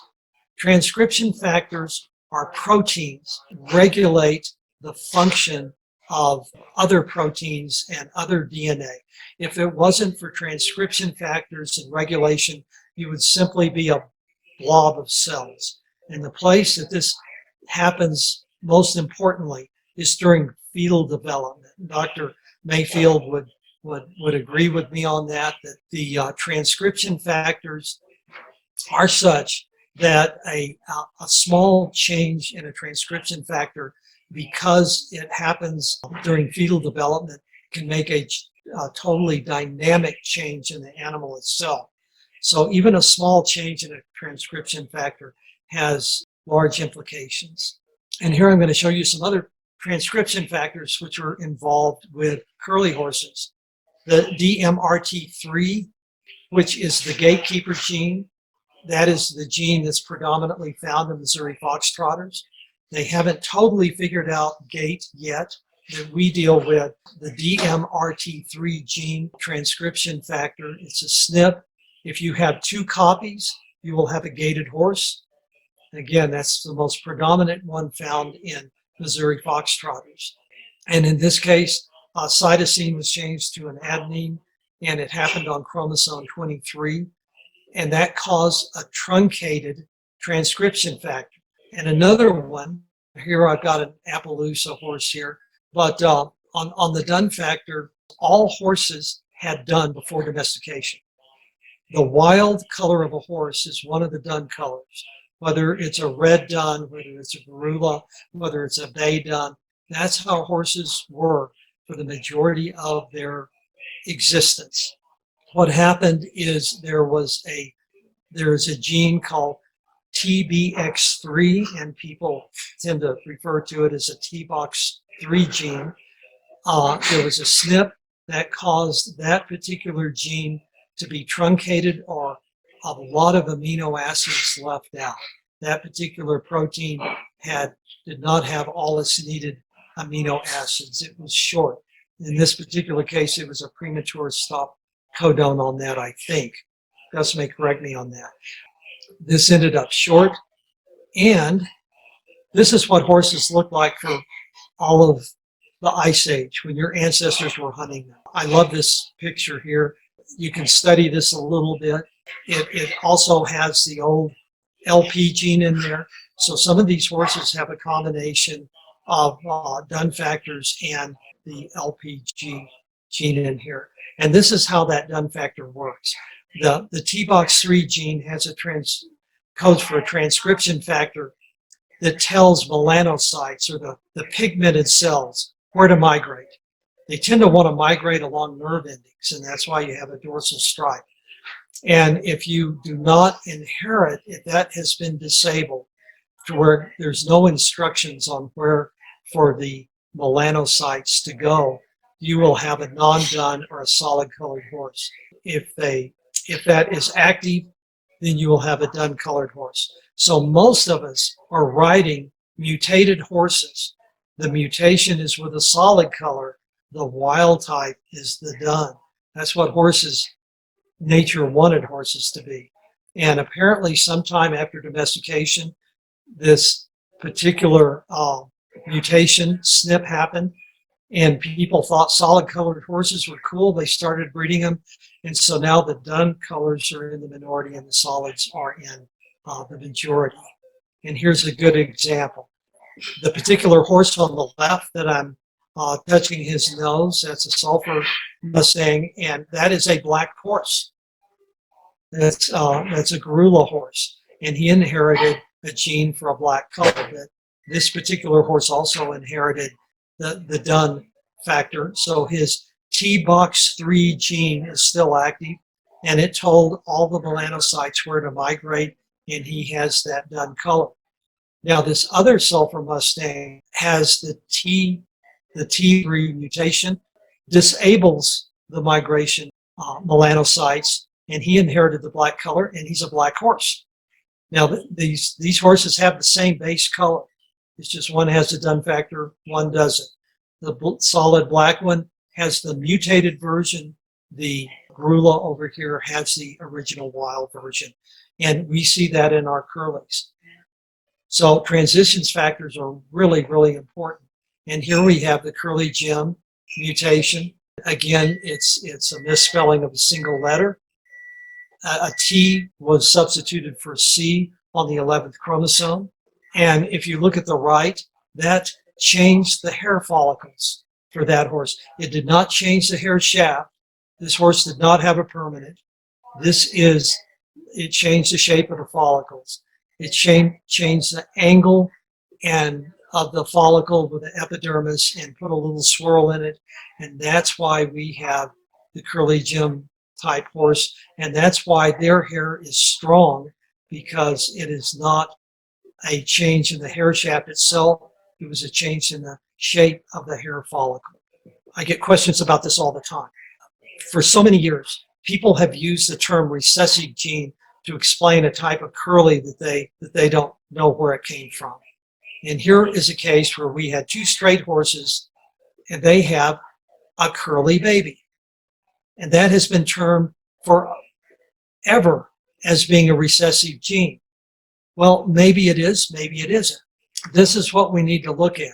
Transcription factors are proteins that regulate the function of other proteins and other DNA. If it wasn't for transcription factors and regulation, you would simply be a blob of cells. And the place that this happens most importantly is during fetal development. Dr. Mayfield would agree with me on that the transcription factors are such that a small change in a transcription factor, because it happens during fetal development, can make a totally dynamic change in the animal itself. So even a small change in a transcription factor has large implications. And here I'm going to show you some other transcription factors which are involved with curly horses. The DMRT3, which is the gatekeeper gene, that is the gene that's predominantly found in Missouri Foxtrotters. They haven't totally figured out gait yet. That we deal with the DMRT3 gene transcription factor. It's a SNP. If you have 2 copies, you will have a gaited horse. Again, that's the most predominant one found in Missouri Foxtrotters. And in this case, cytosine was changed to an adenine, and it happened on chromosome 23. And that caused a truncated transcription factor. And another one, here I've got an Appaloosa horse here, but on the dun factor, all horses had dun before domestication. The wild color of a horse is one of the dun colors, whether it's a red dun, whether it's a Garula, whether it's a bay dun. That's how horses were for the majority of their existence. What happened is there's a gene called TBX3, and people tend to refer to it as a TBOX3 gene. There was a SNP that caused that particular gene to be truncated, or a lot of amino acids left out. That particular protein did not have all its needed amino acids. It was short. In this particular case, it was a premature stop codon on that, I think. Gus may correct me on that. This ended up short, and this is what horses looked like for all of the Ice Age, when your ancestors were hunting them. I love this picture here. You can study this a little bit. It also has the old LP gene in there. So some of these horses have a combination of dun factors and the LP gene in here. And this is how that dun factor works. The TBOX3 gene has codes for a transcription factor that tells melanocytes, or the pigmented cells, where to migrate. They tend to want to migrate along nerve endings, and that's why you have a dorsal stripe. And if you do not inherit, if that has been disabled to where there's no instructions on where for the melanocytes to go, you will have a non-dun or a solid colored horse. If that is active, then you will have a dun colored horse. So most of us are riding mutated horses. The mutation is with a solid color. The wild type is the dun. That's what nature wanted horses to be. And apparently sometime after domestication, this particular mutation, SNP, happened, and people thought solid colored horses were cool. They started breeding them. And so now the dun colors are in the minority and the solids are in the majority. And here's a good example. The particular horse on the left that I'm touching his nose, that's a sulfur Mustang, and that is a black horse. That's a Garula horse, and he inherited a gene for a black color. But this particular horse also inherited the dun factor, so his TBOX3 gene is still active, and it told all the melanocytes where to migrate, and he has that dun color. Now, this other sulfur Mustang has the the T3 mutation disables the migration melanocytes, and he inherited the black color, and he's a black horse. Now, these horses have the same base color. It's just one has a dun factor, one doesn't. The solid black one has the mutated version. The Grula over here has the original wild version. And we see that in our curlies. So transitions factors are really, really important. And here we have the curly Gym mutation. Again, it's a misspelling of a single letter. A T was substituted for C on the 11th chromosome. And if you look at the right, that changed the hair follicles for that horse. It did not change the hair shaft. This horse did not have a permanent. It changed the shape of the follicles. It changed the angle and of the follicle with the epidermis and put a little swirl in it. And that's why we have the curly Gym type horse. And that's why their hair is strong, because it is not a change in the hair shaft itself. It was a change in the shape of the hair follicle. I get questions about this all the time. For so many years, people have used the term recessive gene to explain a type of curly that they don't know where it came from. And here is a case where we had two straight horses and they have a curly baby. And that has been termed forever as being a recessive gene. Well, maybe it is, maybe it isn't. This is what we need to look at.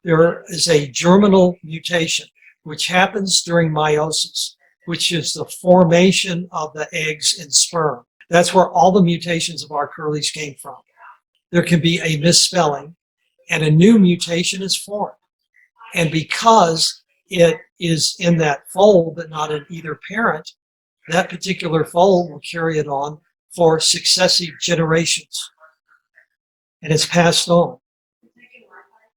There is a germinal mutation, which happens during meiosis, which is the formation of the eggs and sperm. That's where all the mutations of our curlies came from. There can be a misspelling, and a new mutation is formed. And because it is in that fold, but not in either parent, that particular fold will carry it on for successive generations. And it's passed on.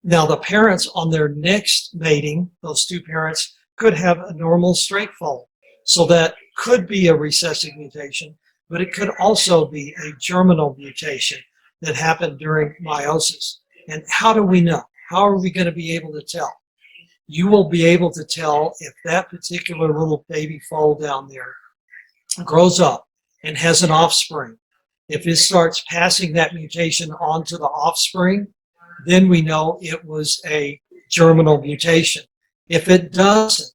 Now, the parents on their next mating, those two parents, could have a normal straight fold. So that could be a recessive mutation, but it could also be a germinal mutation that happened during meiosis. And how do we know? How are we going to be able to tell? You will be able to tell if that particular little baby foal down there grows up and has an offspring. If it starts passing that mutation on to the offspring, then we know it was a germinal mutation. If it doesn't,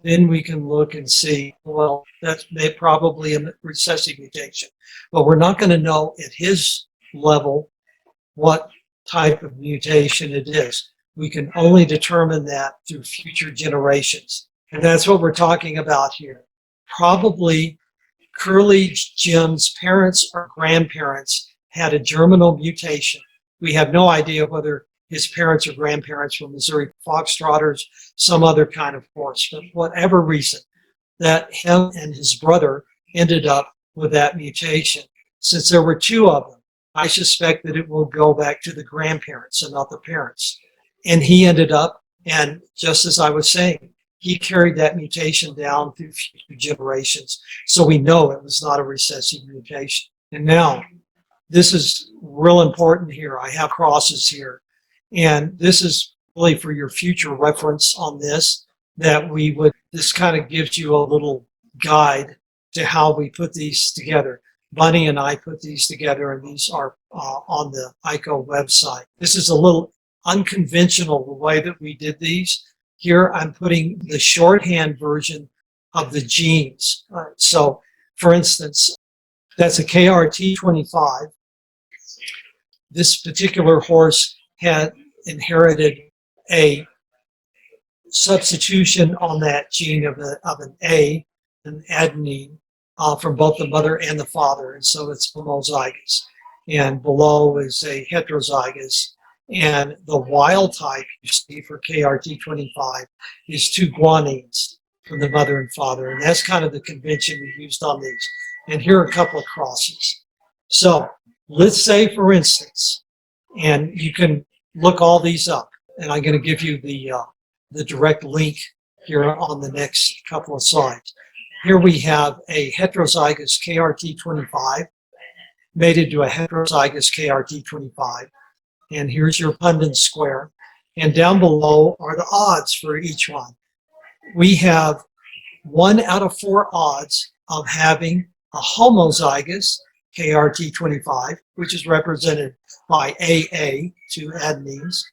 then we can look and see, well, that's probably a recessive mutation. But we're not going to know at his level what type of mutation it is. We can only determine that through future generations. And that's what we're talking about here. Probably curly Gym's parents or grandparents had a germinal mutation. We have no idea whether his parents or grandparents were Missouri Foxtrotters, some other kind of horse, but whatever reason, that him and his brother ended up with that mutation. Since there were two of them, I suspect that it will go back to the grandparents and not the parents. And he ended up, and just as I was saying, he carried that mutation down through future generations. So we know it was not a recessive mutation. And now, this is real important here. I have crosses here. And this is really for your future reference on this, this kind of gives you a little guide to how we put these together. Bunny and I put these together, and these are on the ICO website. This is a little unconventional, the way that we did these. Here I'm putting the shorthand version of the genes. So, for instance, that's a KRT25. This particular horse had inherited a substitution on that gene of an A, an adenine, from both the mother and the father, and so it's homozygous. And below is a heterozygous. And the wild type you see for KRT25 is two guanines from the mother and father. And that's kind of the convention we used on these. And here are a couple of crosses. So let's say, for instance, and you can look all these up, and I'm going to give you the direct link here on the next couple of slides. Here we have a heterozygous KRT25 mated to a heterozygous KRT25. And here's your Punnett square. And down below are the odds for each one. We have 1 out of 4 odds of having a homozygous KRT25, which is represented by AA, 2 adenines.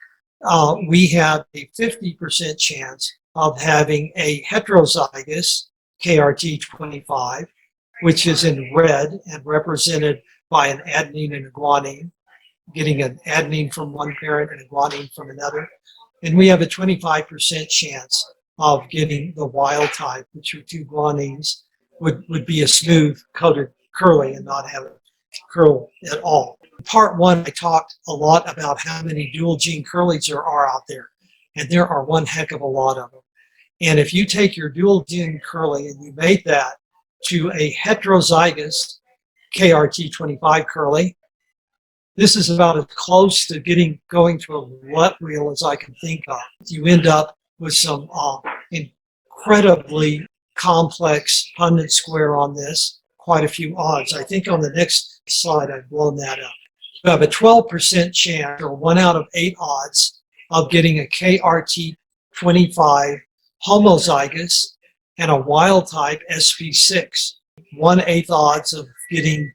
We have a 50% chance of having a heterozygous KRT25, which is in red and represented by an adenine and a guanine, getting an adenine from one parent and a guanine from another. And we have a 25% chance of getting the wild type, which are 2 guanines, would be a smooth coated curly and not have a curl at all. In part 1, I talked a lot about how many dual gene curlies there are out there, and there are one heck of a lot of them. And if you take your dual gene curly and you mate that to a heterozygous KRT25 curly, this is about as close to going to a roulette wheel as I can think of. You end up with some incredibly complex Punnett square on this, quite a few odds. I think on the next slide I've blown that up. You have a 12% chance, or 1 out of 8 odds, of getting a KRT25 homozygous and a wild type SP6. 1/8 odds of getting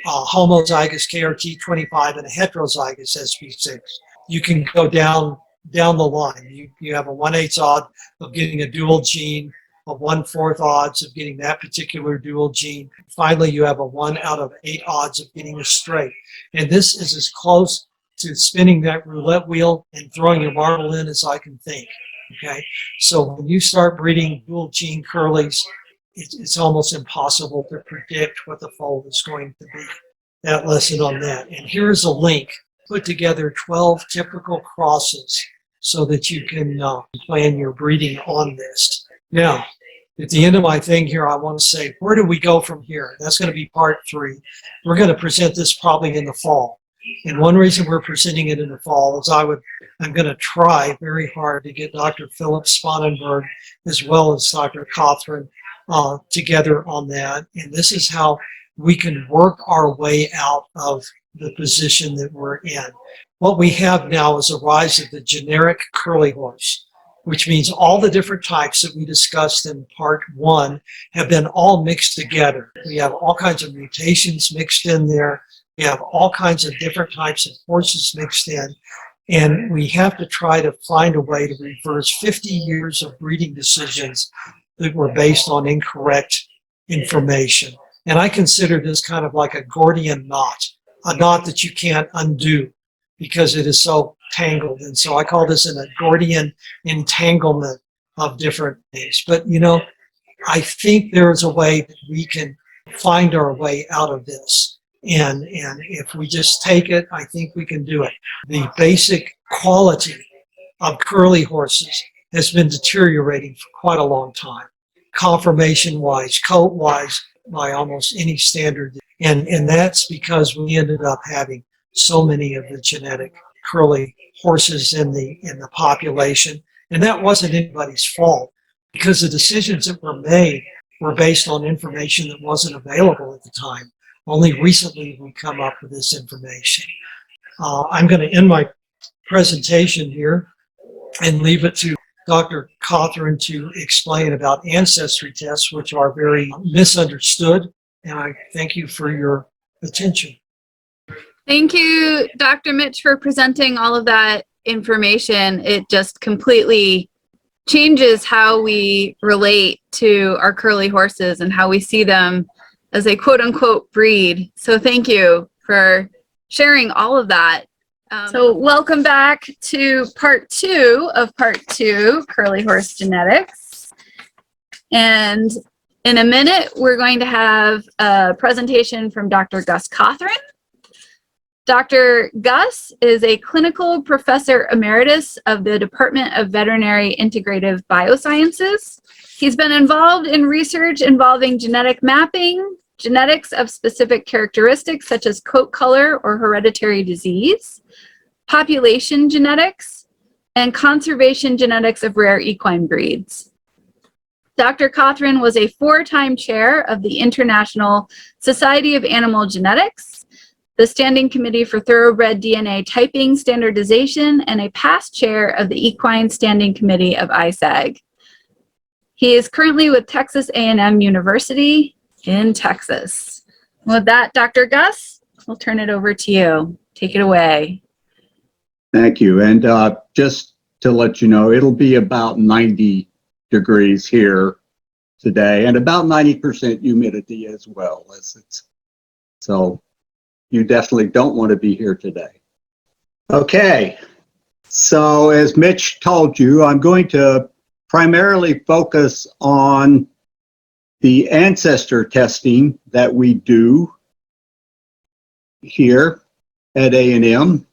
homozygous KRT25 and a heterozygous SP6. You can go down the line. You have a 1/8 odd of getting a dual gene, a 1/4 odds of getting that particular dual gene. Finally, you have a 1 out of 8 odds of getting a straight. And this is as close to spinning that roulette wheel and throwing your marble in as I can think. Okay, so when you start breeding dual gene curlies, it's almost impossible to predict what the fold is going to be. That lesson on that. And here's a link. Put together 12 typical crosses so that you can plan your breeding on this. Now, at the end of my thing here, I want to say, where do we go from here? That's going to be part 3. We're going to present this probably in the fall. And one reason we're presenting it in the fall is I'm going to try very hard to get Dr. Philip Spanenberg as well as Dr. Cothran together on that. And this is how we can work our way out of the position that we're in. What we have now is a rise of the generic curly horse, which means all the different types that we discussed in part 1 have been all mixed together. We have all kinds of mutations mixed in there. We have all kinds of different types of horses mixed in. And we have to try to find a way to reverse 50 years of breeding decisions that were based on incorrect information. And I consider this kind of like a Gordian knot, a knot that you can't undo because it is so tangled. And so I call this a Gordian entanglement of different things. But, you know, I think there is a way that we can find our way out of this. And if we just take it, I think we can do it. The basic quality of curly horses has been deteriorating for quite a long time, conformation-wise, coat-wise, by almost any standard. And that's because we ended up having so many of the genetic curly horses in the population. And that wasn't anybody's fault, because the decisions that were made were based on information that wasn't available at the time. Only recently we come up with this information. I'm going to end my presentation here and leave it to Dr. Cothran to explain about ancestry tests, which are very misunderstood. And I thank you for your attention. Thank you, Dr. Mitch, for presenting all of that information. It just completely changes how we relate to our curly horses and how we see them as a quote-unquote breed. So thank you for sharing all of that. So welcome back to part 2 of part 2, Curly Horse Genetics. And in a minute, we're going to have a presentation from Dr. Gus Cothran. Dr. Gus is a clinical professor emeritus of the Department of Veterinary Integrative Biosciences. He's been involved in research involving genetic mapping, genetics of specific characteristics such as coat color or hereditary disease, population genetics, and conservation genetics of rare equine breeds. Dr. Cothran was a 4-time chair of the International Society of Animal Genetics, the Standing Committee for Thoroughbred DNA Typing Standardization, and a past chair of the Equine Standing Committee of ISAG. He is currently with Texas A&M University in Texas. With that, Dr. Gus, we'll turn it over to you. Take it away. Thank you. And just to let you know, it'll be about 90 degrees here today and about 90% humidity as well. So you definitely don't want to be here today. Okay, so as Mitch told you, I'm going to primarily focus on the ancestor testing that we do here at A&M.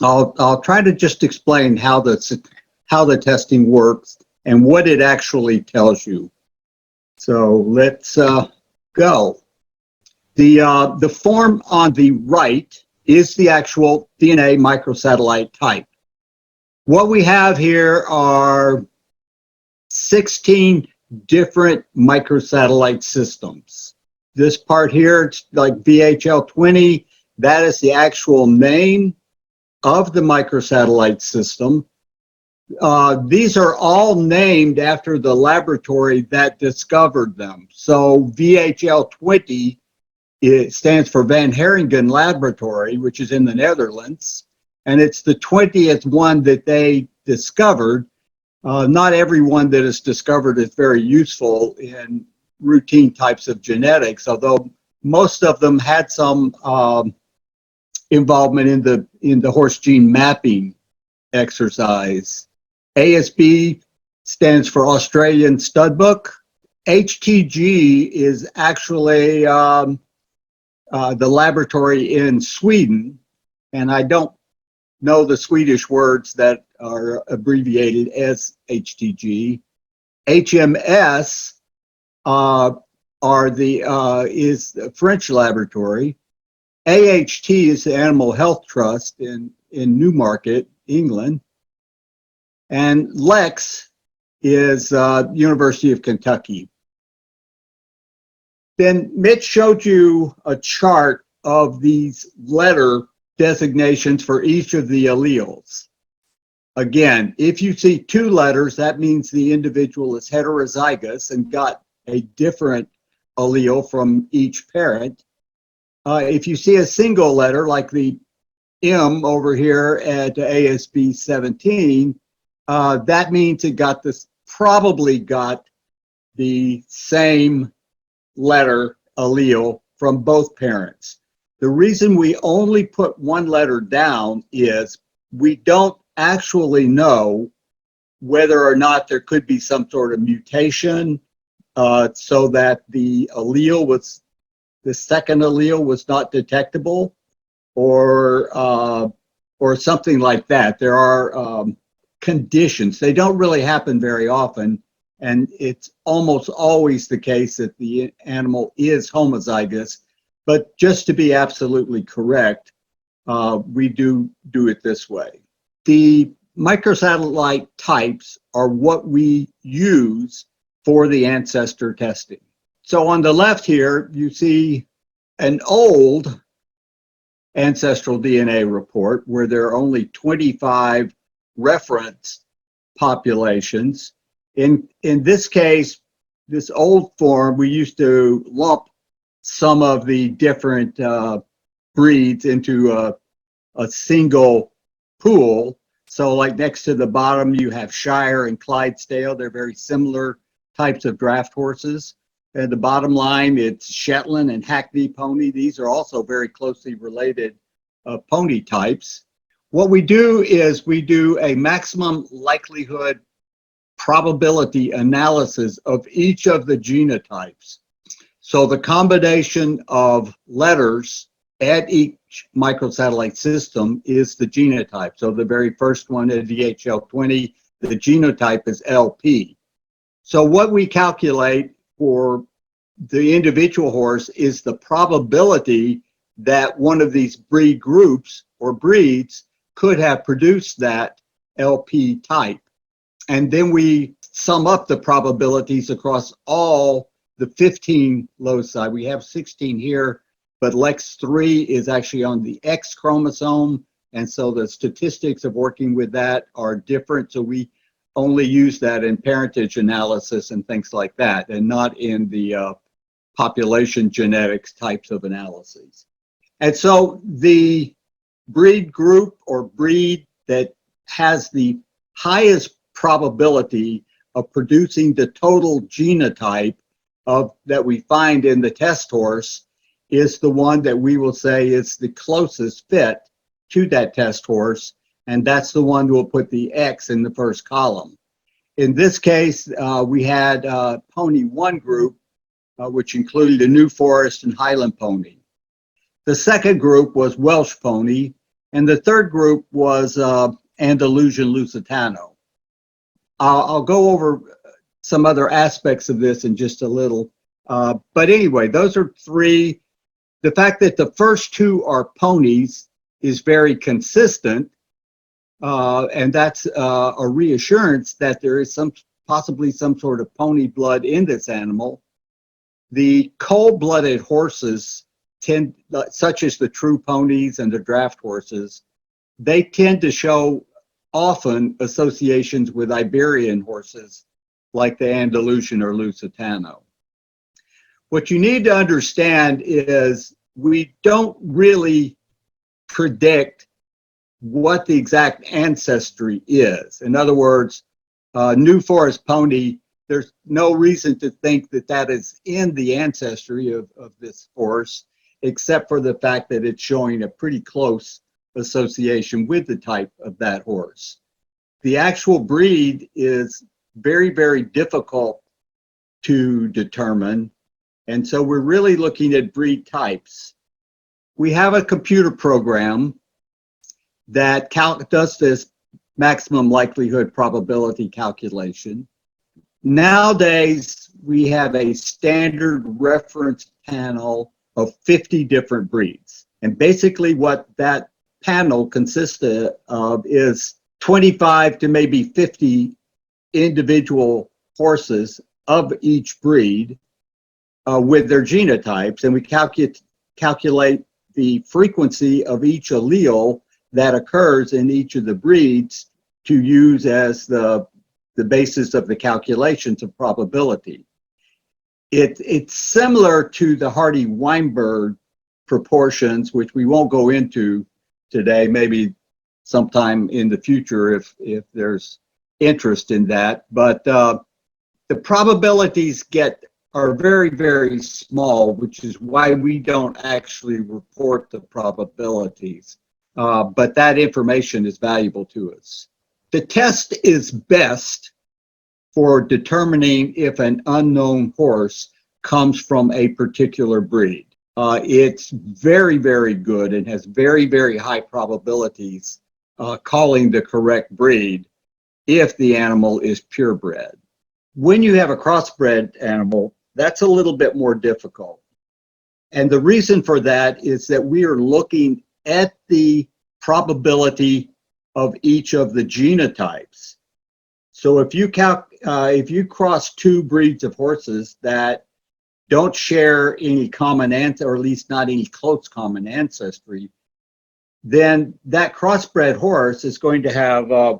I'll try to just explain how the testing works and what it actually tells you. So let's go. The form on the right is the actual DNA microsatellite type. What we have here are 16 different microsatellite systems. This part here, it's like VHL20, that is the actual name of the microsatellite system. These are all named after the laboratory that discovered them. So VHL20, it stands for Van Haringen Laboratory, which is in the Netherlands, and it's the 20th one that they discovered. Not every one that is discovered is very useful in routine types of genetics, although most of them had some involvement in the horse gene mapping exercise. ASB stands for Australian Stud Book. HTG is actually the laboratory in Sweden, and I don't know the Swedish words that are abbreviated as HTG. HMS is the French laboratory. AHT is the Animal Health Trust in Newmarket, England. And LEX is University of Kentucky. Then Mitch showed you a chart of these letter designations for each of the alleles. Again, if you see two letters, that means the individual is heterozygous and got a different allele from each parent. If you see a single letter, like the M over here at ASB 17, that means it probably got the same letter allele from both parents. The reason we only put one letter down is we don't actually know whether or not there could be some sort of mutation so that the second allele was not detectable, or something like that. There are conditions. They don't really happen very often, and it's almost always the case that the animal is homozygous. But just to be absolutely correct, we do it this way. The microsatellite types are what we use for the ancestor testing. So on the left here, you see an old ancestral DNA report where there are only 25 reference populations. In this case, this old form, we used to lump some of the different breeds into a single pool. So like next to the bottom, you have Shire and Clydesdale. They're very similar types of draft horses. At the bottom line, it's Shetland and Hackney pony. These are also very closely related pony types. What we do is we do a maximum likelihood probability analysis of each of the genotypes. So the combination of letters at each microsatellite system is the genotype. So the very first one at VHL20, the genotype is LP. So what we calculate for the individual horse is the probability that one of these breed groups or breeds could have produced that LP type. And then we sum up the probabilities across all the 15 loci. We have 16 here but LEX3 is actually on the X chromosome. And so the statistics of working with that are different. So we only use that in parentage analysis and things like that, and not in the population genetics types of analyses. And so the breed group or breed that has the highest probability of producing the total genotype that we find in the test horse is the one that we will say is the closest fit to that test horse, and that's the one we'll put the X in the first column. In this case, we had Pony 1 group, which included a New Forest and Highland Pony. The second group was Welsh Pony, and the third group was Andalusian Lusitano. I'll go over some other aspects of this in just a little. But anyway, those are three. The fact that the first two are ponies is very consistent, and that's a reassurance that there is possibly some sort of pony blood in this animal. The cold-blooded horses such as the true ponies and the draft horses, they tend to show often associations with Iberian horses like the Andalusian or Lusitano. What you need to understand is we don't really predict what the exact ancestry is. In other words, New Forest Pony, there's no reason to think that that is in the ancestry of this horse, except for the fact that it's showing a pretty close association with the type of that horse. The actual breed is very, very difficult to determine, and so we're really looking at breed types. We have a computer program that does this maximum likelihood probability calculation. Nowadays, we have a standard reference panel of 50 different breeds. And basically what that panel consists of is 25 to maybe 50 individual horses of each breed with their genotypes. And we calculate the frequency of each allele that occurs in each of the breeds to use as the basis of the calculations of probability. It's similar to the Hardy-Weinberg proportions, which we won't go into today, maybe sometime in the future if there's interest in that. But the probabilities are very, very small, which is why we don't actually report the probabilities. But that information is valuable to us. The test is best for determining if an unknown horse comes from a particular breed. It's very, very good and has very, very high probabilities calling the correct breed if the animal is purebred. When you have a crossbred animal, that's a little bit more difficult. And the reason for that is that we are looking at the probability of each of the genotypes. So if you cross two breeds of horses that don't share any common ancestry, or at least not any close common ancestry, then that crossbred horse is going to have a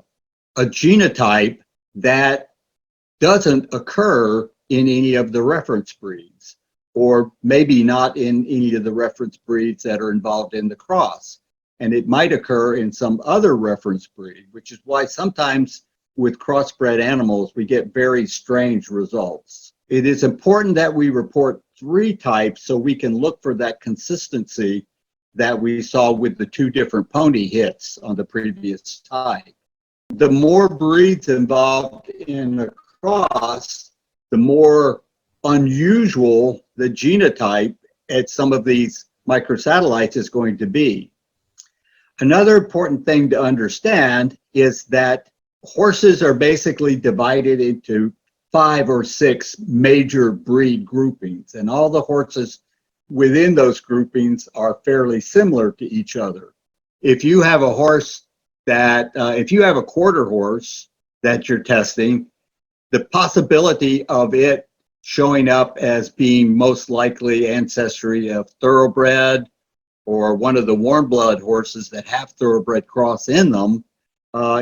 genotype that doesn't occur in any of the reference breeds, or maybe not in any of the reference breeds that are involved in the cross. And it might occur in some other reference breed, which is why sometimes with crossbred animals, we get very strange results. It is important that we report three types so we can look for that consistency that we saw with the two different pony hits on the previous type. The more breeds involved in a cross, the more unusual the genotype at some of these microsatellites is going to be. Another important thing to understand is that horses are basically divided into 5 or 6 major breed groupings, and all the horses within those groupings are fairly similar to each other. If you have a horse if you have a quarter horse that you're testing, the possibility of it showing up as being most likely ancestry of Thoroughbred or one of the warm blood horses that have Thoroughbred cross in them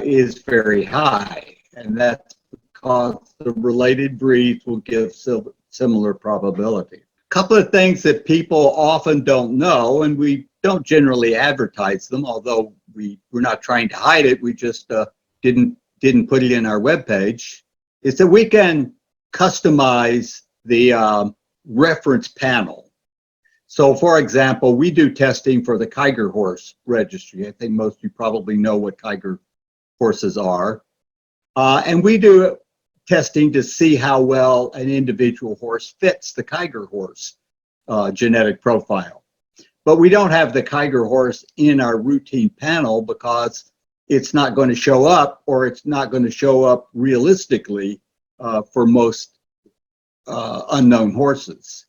is very high. And that's because the related breeds will give similar probability. A couple of things that people often don't know, and we don't generally advertise them, although we're not trying to hide it, we just didn't put it in our webpage, is that we can customize the reference panel. So for example, we do testing for the Kiger horse registry. I think most of you probably know what Kiger horses are. And we do testing to see how well an individual horse fits the Kiger horse genetic profile. But we don't have the Kiger horse in our routine panel because it's not going to show up, or it's not going to show up realistically for most unknown horses.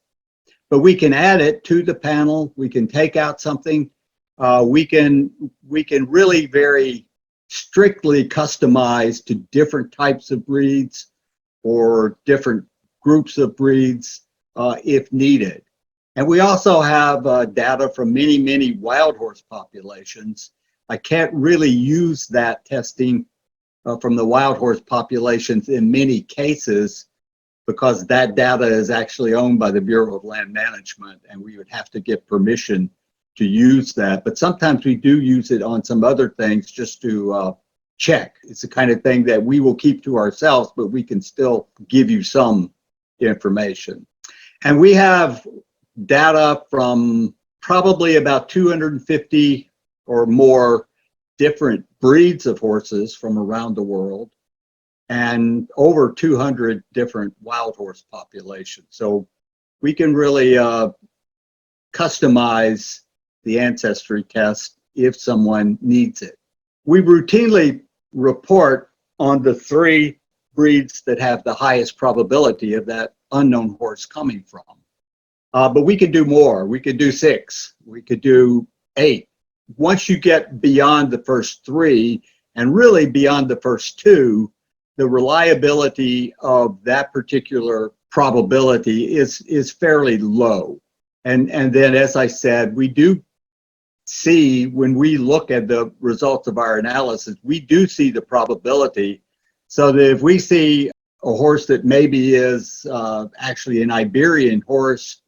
But we can add it to the panel. We can take out something. We can really very strictly customize to different types of breeds or different groups of breeds if needed. And we also have data from many wild horse populations. I can't really use that testing from the wild horse populations in many cases because that data is actually owned by the Bureau of Land Management, and we would have to get permission to use that. But sometimes we do use it on some other things just to check. It's the kind of thing that we will keep to ourselves, but we can still give you some information. And we have data from probably about 250 or more different breeds of horses from around the world, and over 200 different wild horse populations. So we can really customize the ancestry test if someone needs it. We routinely report on the 3 breeds that have the highest probability of that unknown horse coming from. But we could do more. We could do 6. We could do 8. Once you get beyond the first 3 and really beyond the first 2, the reliability of that particular probability is fairly low. And then, as I said, we do see, when we look at the results of our analysis, we do see the probability. So that if we see a horse that maybe is actually an Iberian horse,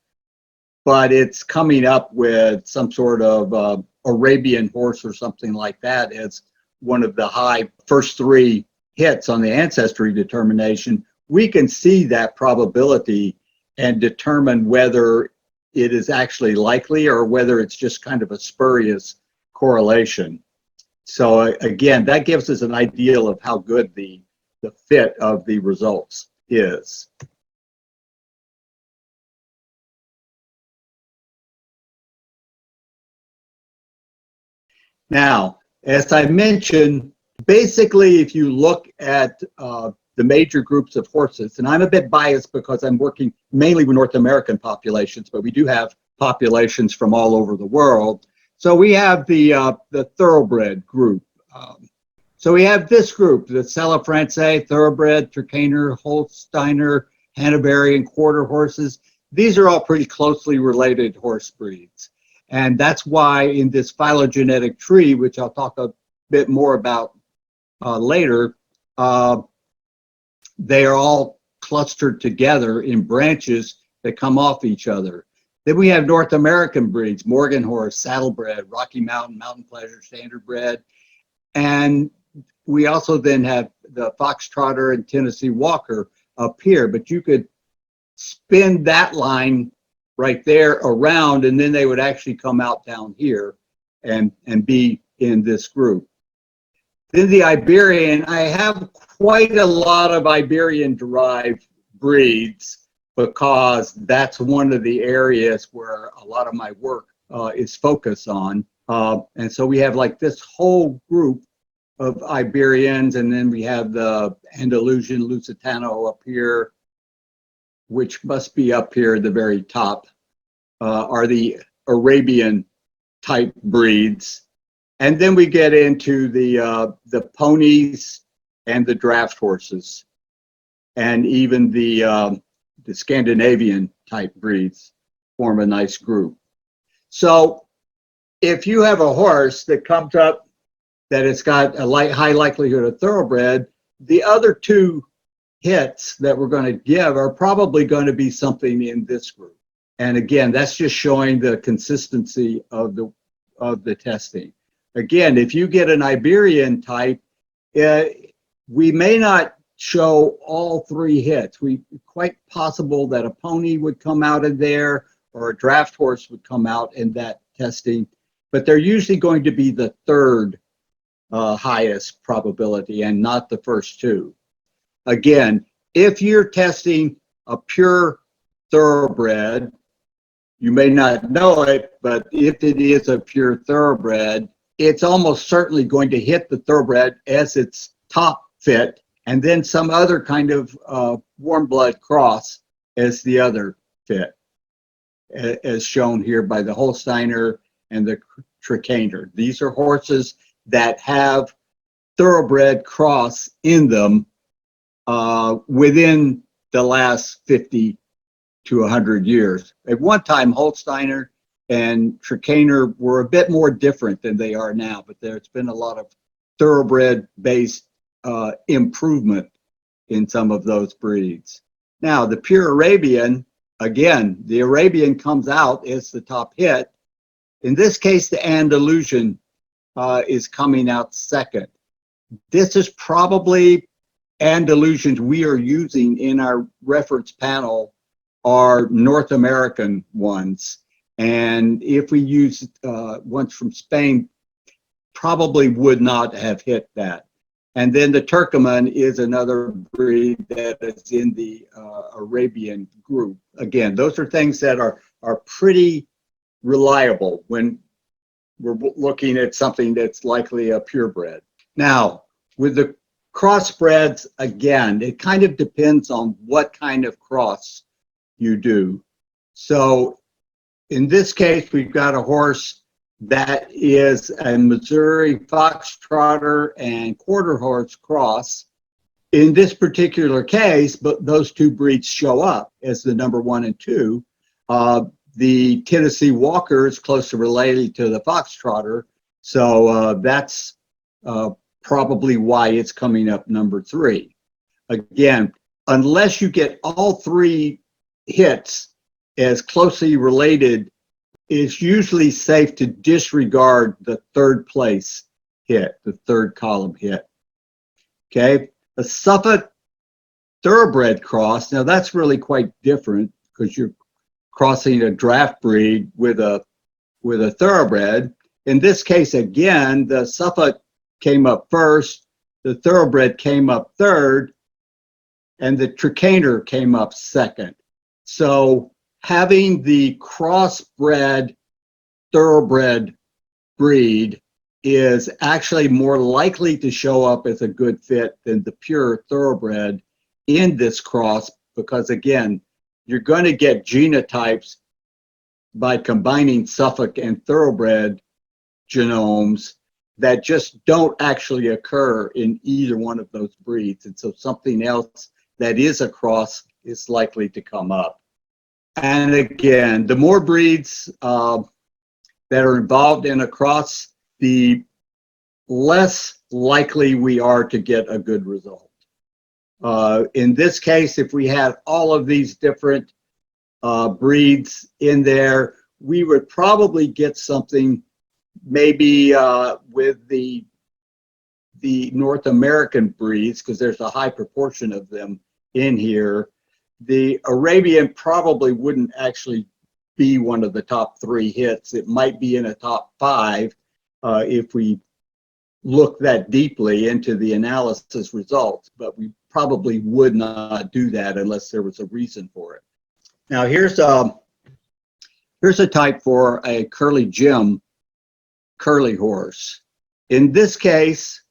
but it's coming up with some sort of Arabian horse or something like that as one of the high first 3 hits on the ancestry determination, we can see that probability and determine whether it is actually likely or whether it's just kind of a spurious correlation. So again, that gives us an idea of how good the fit of the results is. Now, as I mentioned, basically, if you look at the major groups of horses, and I'm a bit biased because I'm working mainly with North American populations, but we do have populations from all over the world. So we have the Thoroughbred group. So we have this group, the Selle Francais, Thoroughbred, Trakehner, Holsteiner, Hanoverian, Quarter horses. These are all pretty closely related horse breeds. And that's why in this phylogenetic tree, which I'll talk a bit more about later, they are all clustered together in branches that come off each other. Then we have North American breeds, Morgan Horse, Saddlebred, Rocky Mountain, Mountain Pleasure, Standardbred. And we also then have the Foxtrotter and Tennessee Walker up here, but you could spin that line right there around, and then they would actually come out down here and be in this group. Then the Iberian, I have quite a lot of Iberian derived breeds because that's one of the areas where a lot of my work is focused on. And so we have like this whole group of Iberians, and then we have the Andalusian Lusitano up here, which must be up here at the very top, are the Arabian type breeds. And then we get into the ponies and the draft horses, and even the the Scandinavian type breeds form a nice group. So if you have a horse that comes up that it's got a high likelihood of thoroughbred, the other two hits that we're going to give are probably going to be something in this group. And again, that's just showing the consistency of the testing. Again, if you get an Iberian type, we may not show all three hits. Quite possible that a pony would come out of there or a draft horse would come out in that testing, but they're usually going to be the third highest probability and not the first two. Again, if you're testing a pure thoroughbred, you may not know it, but if it is a pure thoroughbred, it's almost certainly going to hit the thoroughbred as its top fit, and then some other kind of warm blood cross as the other fit, as shown here by the Holsteiner and the Tricaner. These are horses that have thoroughbred cross in them within the last 50 to 100 years. At one time, Holsteiner and Tricaner were a bit more different than they are now, but there's been a lot of thoroughbred-based improvement in some of those breeds. Now, the pure Arabian, again, the Arabian comes out as the top hit. In this case, the Andalusian is coming out second. This is probably Andalusians we are using in our reference panel are North American ones. And if we use ones from Spain, probably would not have hit that. And then the Turkoman is another breed that is in the Arabian group. Again, those are things that are pretty reliable when we're looking at something that's likely a purebred. Now, with the crossbreds, again, it kind of depends on what kind of cross you do. So in this case, we've got a horse that is a Missouri Foxtrotter and quarter horse cross. In this particular case, but those two breeds show up as the number 1 and 2. The Tennessee Walker is closely related to the Foxtrotter, so that's probably why it's coming up number 3. Again, unless you get all three hits as closely related, it's usually safe to disregard the third place hit, the third column hit. Okay, a Suffolk thoroughbred cross, now that's really quite different because you're crossing a draft breed with a thoroughbred. In this case, again, the Suffolk came up first, the thoroughbred came up third, and the Tricaner came up second. So having the crossbred thoroughbred breed is actually more likely to show up as a good fit than the pure thoroughbred in this cross, because again, you're going to get genotypes by combining Suffolk and thoroughbred genomes that just don't actually occur in either one of those breeds. And so something else that is a cross is likely to come up. And again, the more breeds that are involved in a cross, the less likely we are to get a good result. In this case, if we had all of these different breeds in there, we would probably get something maybe with the North American breeds, because there's a high proportion of them in here. The Arabian probably wouldn't actually be one of the top 3 hits. It might be in a top 5 if we look that deeply into the analysis results, but we probably would not do that unless there was a reason for it. Now here's a type for a curly Gym curly horse. In this case,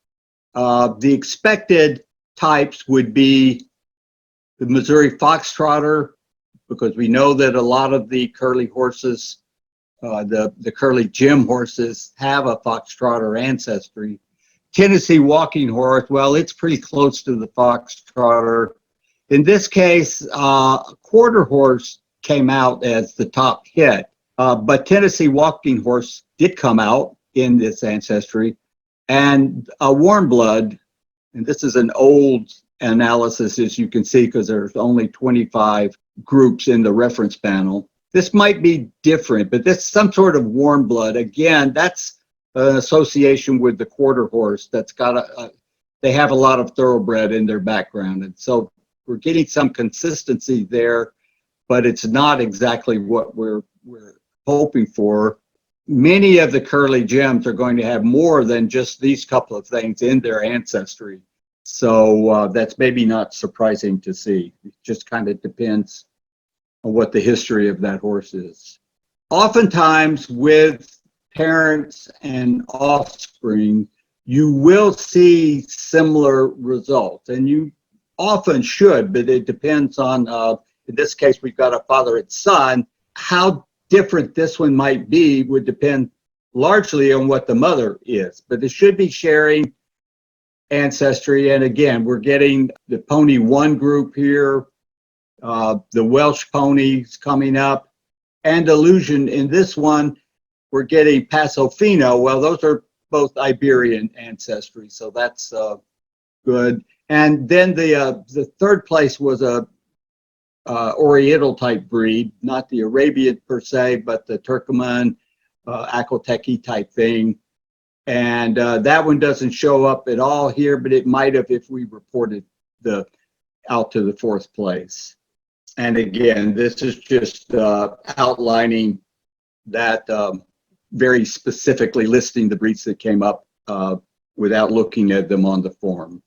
the expected types would be the Missouri Foxtrotter, because we know that a lot of the curly horses, the curly Gym horses, have a Foxtrotter ancestry. Tennessee Walking Horse, well, it's pretty close to the Foxtrotter. In this case, quarter horse came out as the top hit, but Tennessee walking horse did come out in this ancestry, and a warm blood, and this is an old analysis, as you can see, because there's only 25 groups in the reference panel. This might be different, but this some sort of warm blood. Again, that's an association with the quarter horse that's got they have a lot of thoroughbred in their background. And so we're getting some consistency there, but it's not exactly what we're hoping for. Many of the curly gems are going to have more than just these couple of things in their ancestry. So that's maybe not surprising to see. It just kind of depends on what the history of that horse is. Oftentimes with parents and offspring, you will see similar results, and you often should, but it depends on, in this case, we've got a father and son. How different this one might be would depend largely on what the mother is, but it should be sharing ancestry. And again, we're getting the Pony 1 group here, the Welsh ponies coming up, and illusion in this one, we're getting Paso Fino. Well, those are both Iberian ancestry, so that's good. And then the third place was a Oriental type breed, not the Arabian per se, but the Turkoman, Akoteki type thing. And that one doesn't show up at all here, but it might have if we reported out to the fourth place. And again, this is just outlining that, very specifically listing the breeds that came up without looking at them on the form.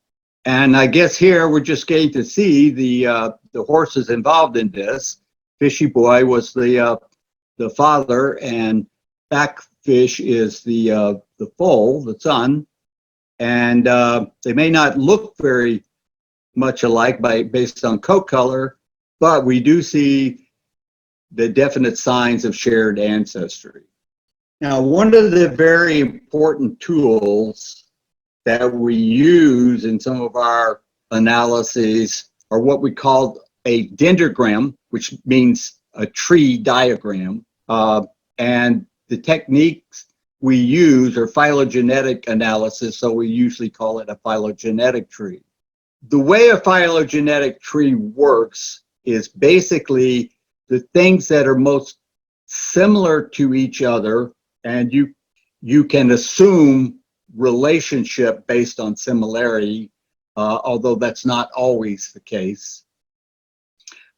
And I guess here we're just getting to see the horses involved in this. Fishy Boy was the father, and Backfish is the foal, the son. And they may not look very much alike based on coat color, but we do see the definite signs of shared ancestry. Now, one of the very important tools that we use in some of our analyses are what we call a dendrogram, which means a tree diagram. And the techniques we use are phylogenetic analysis, so we usually call it a phylogenetic tree. The way a phylogenetic tree works is basically the things that are most similar to each other, and you can assume relationship based on similarity, although that's not always the case.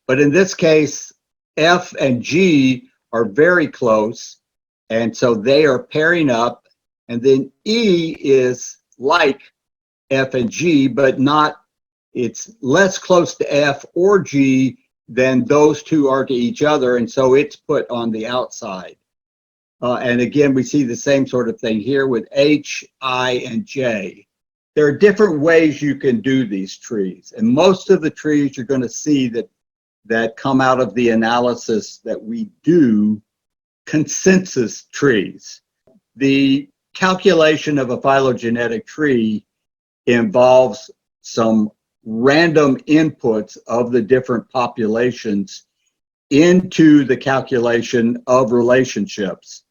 But in this case, F and G are very close, and so they are pairing up, and then E is like F and G, but not, it's less close to F or G than those two are to each other, and so it's put on the outside. And again, we see the same sort of thing here with H, I, and J. There are different ways you can do these trees, and most of the trees you're going to see that come out of the analysis that we do, consensus trees. The calculation of a phylogenetic tree involves some random inputs of the different populations into the calculation of relationships.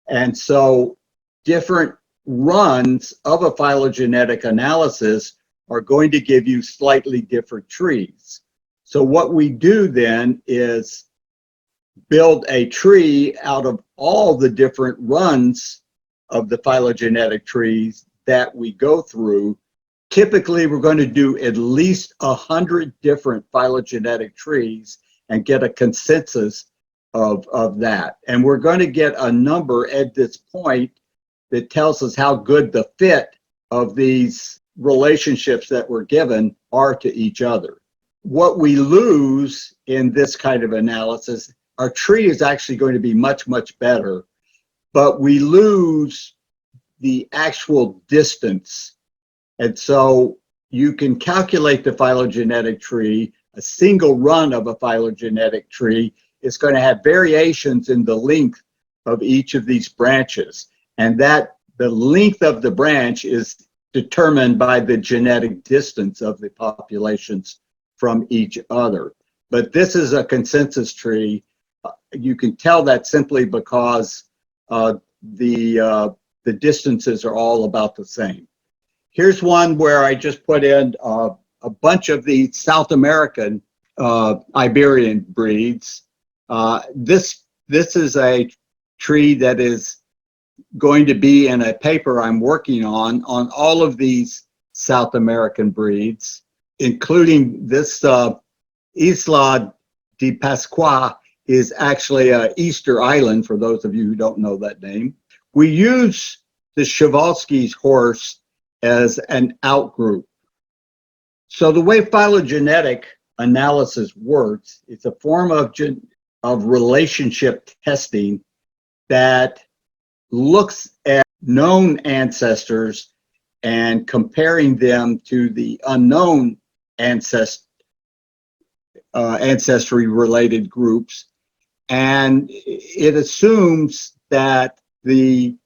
And so different runs of a phylogenetic analysis are going to give you slightly different trees. So what we do then is build a tree out of all the different runs of the phylogenetic trees that we go through. Typically, we're going to do at least 100 different phylogenetic trees and get a consensus of that. And we're going to get a number at this point that tells us how good the fit of these relationships that we're given are to each other. What we lose in this kind of analysis, our tree is actually going to be much, much better, but we lose the actual distance. And so you can calculate the phylogenetic tree. A single run of a phylogenetic tree is going to have variations in the length of each of these branches. And that the length of the branch is determined by the genetic distance of the populations from each other. But this is a consensus tree. You can tell that simply because the distances are all about the same. Here's one where I just put in a bunch of the South American Iberian breeds. This is a tree that is going to be in a paper I'm working on all of these South American breeds, including this Isla de Pascua is actually an Easter island, for those of you who don't know that name. We use the Przewalski's horse as an outgroup. So the way phylogenetic analysis works, it's a form of relationship testing that looks at known ancestors and comparing them to the unknown ancestry related groups. And it assumes that the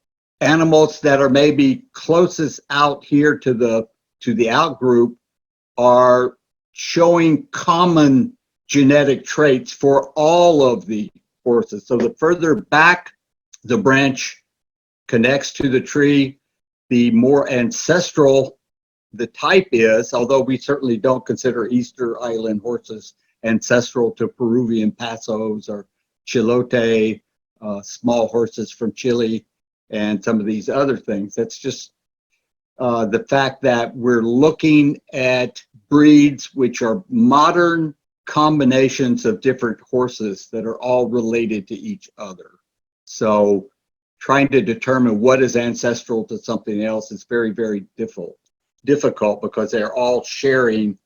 animals that are maybe closest out here to the outgroup are showing common genetic traits for all of the horses. So the further back the branch connects to the tree, the more ancestral the type is, although we certainly don't consider Easter Island horses ancestral to Peruvian Pasos or Chilote, small horses from Chile, and some of these other things. That's just the fact that we're looking at breeds which are modern combinations of different horses that are all related to each other. So trying to determine what is ancestral to something else is very, very difficult because they're all sharing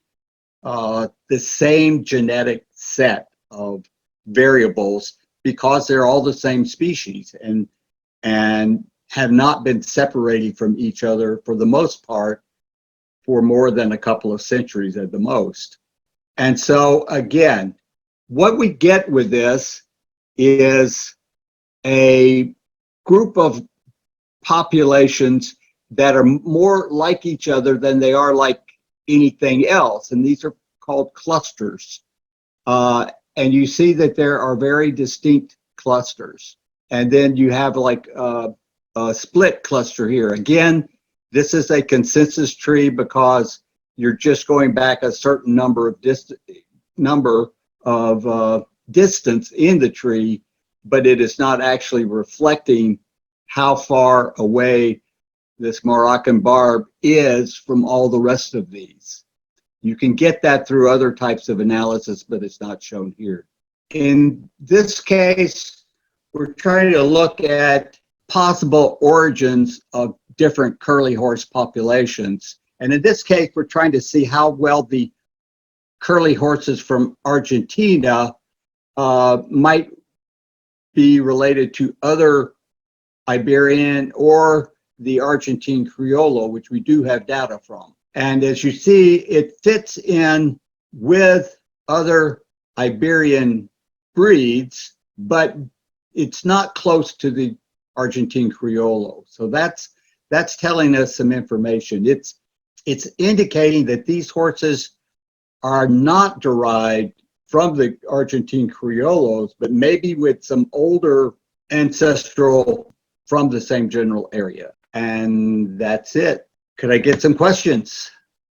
the same genetic set of variables because they're all the same species and have not been separated from each other for the most part for more than a couple of centuries at the most. And so again, what we get with this is a group of populations that are more like each other than they are like anything else. And these are called clusters. And you see that there are very distinct clusters. And then you have like a split cluster here. Again, this is a consensus tree because you're just going back a certain number of distance in the tree, but it is not actually reflecting how far away this Moroccan barb is from all the rest of these. You can get that through other types of analysis, but it's not shown here. In this case, we're trying to look at possible origins of different curly horse populations. And in this case, we're trying to see how well the curly horses from Argentina might be related to other Iberian or the Argentine Criollo, which we do have data from. And as you see, it fits in with other Iberian breeds, but it's not close to the Argentine Criollo. So that's telling us some information. It's indicating that these horses are not derived from the Argentine Criollos, but maybe with some older ancestral from the same general area. And that's it. Could I get some questions?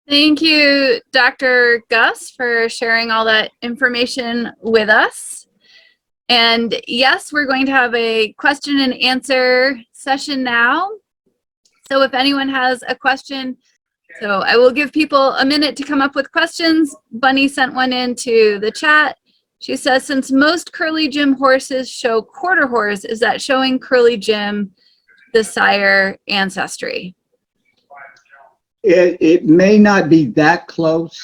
Thank you, Dr. Gus, for sharing all that information with us. And yes, we're going to have a question and answer session now. So if anyone has a question, so I will give people a minute to come up with questions. Bunny sent one into the chat. She says, since most Curly Jim horses show quarter horse, is that showing Curly Jim the sire ancestry? It may not be that close,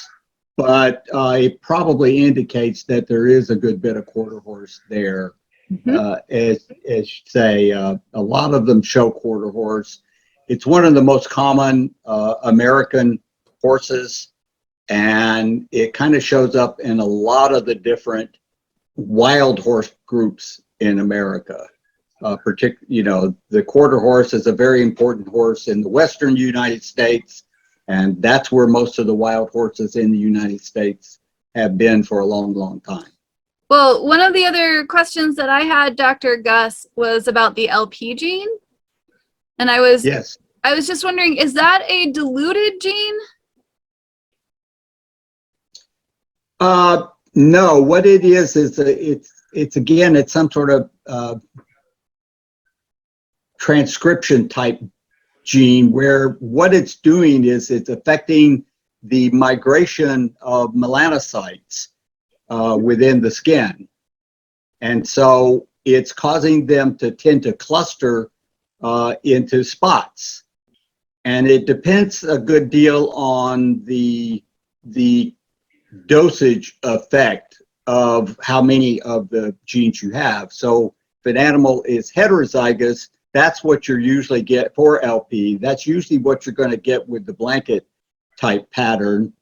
but it probably indicates that there is a good bit of quarter horse there. As you say, a lot of them show quarter horse. It's one of the most common American horses, and it kind of shows up in a lot of the different wild horse groups in America. The quarter horse is a very important horse in the western United States, and that's where most of the wild horses in the United States have been for a long, long time. Well, one of the other questions that I had, Dr. Gus, was about the LP gene. And I was just wondering, is that a diluted gene? No, what it is it's again, it's some sort of transcription type gene where what it's doing is it's affecting the migration of melanocytes within the skin. And so it's causing them to tend to cluster into spots. And it depends a good deal on the dosage effect of how many of the genes you have. So if an animal is heterozygous, that's what you're usually get for LP. That's usually what you're going to get with the blanket type pattern.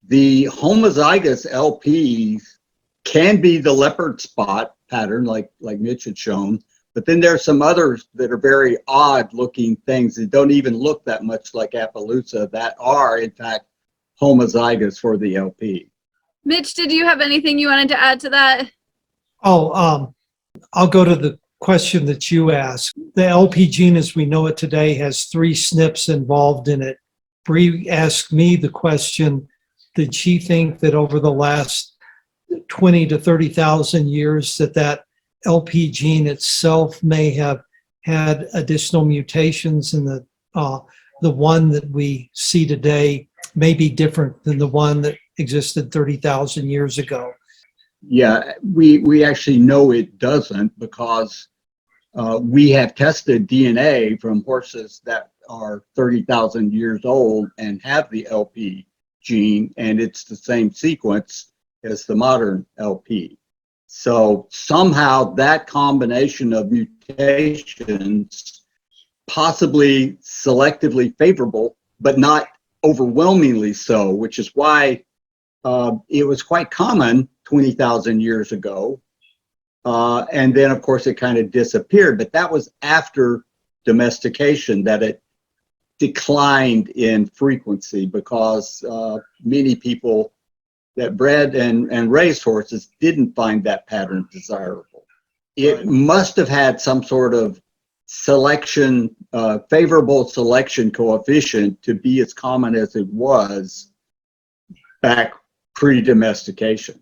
The homozygous LPs can be the leopard spot pattern, like Mitch had shown, but then there's some others that are very odd looking things that don't even look that much like Appaloosa that are in fact homozygous for the LP. Mitch, did you have anything you wanted to add to that? Oh, I'll go to the question that you asked. The LP gene as we know it today has 3 SNPs involved in it. Bree asked me the question, did she think that over the last 20 to 30,000 years that LP gene itself may have had additional mutations, and the one that we see today may be different than the one that existed 30,000 years ago? Yeah, we actually know it doesn't, because we have tested DNA from horses that are 30,000 years old and have the LP gene, and it's the same sequence as the modern LP. So somehow that combination of mutations, possibly selectively favorable, but not overwhelmingly so, which is why it was quite common 20,000 years ago. And then, of course, it kind of disappeared. But that was after domestication that it declined in frequency, because many people that bred and raised horses didn't find that pattern desirable. It must have had some sort of selection, favorable selection coefficient to be as common as it was back pre-domestication.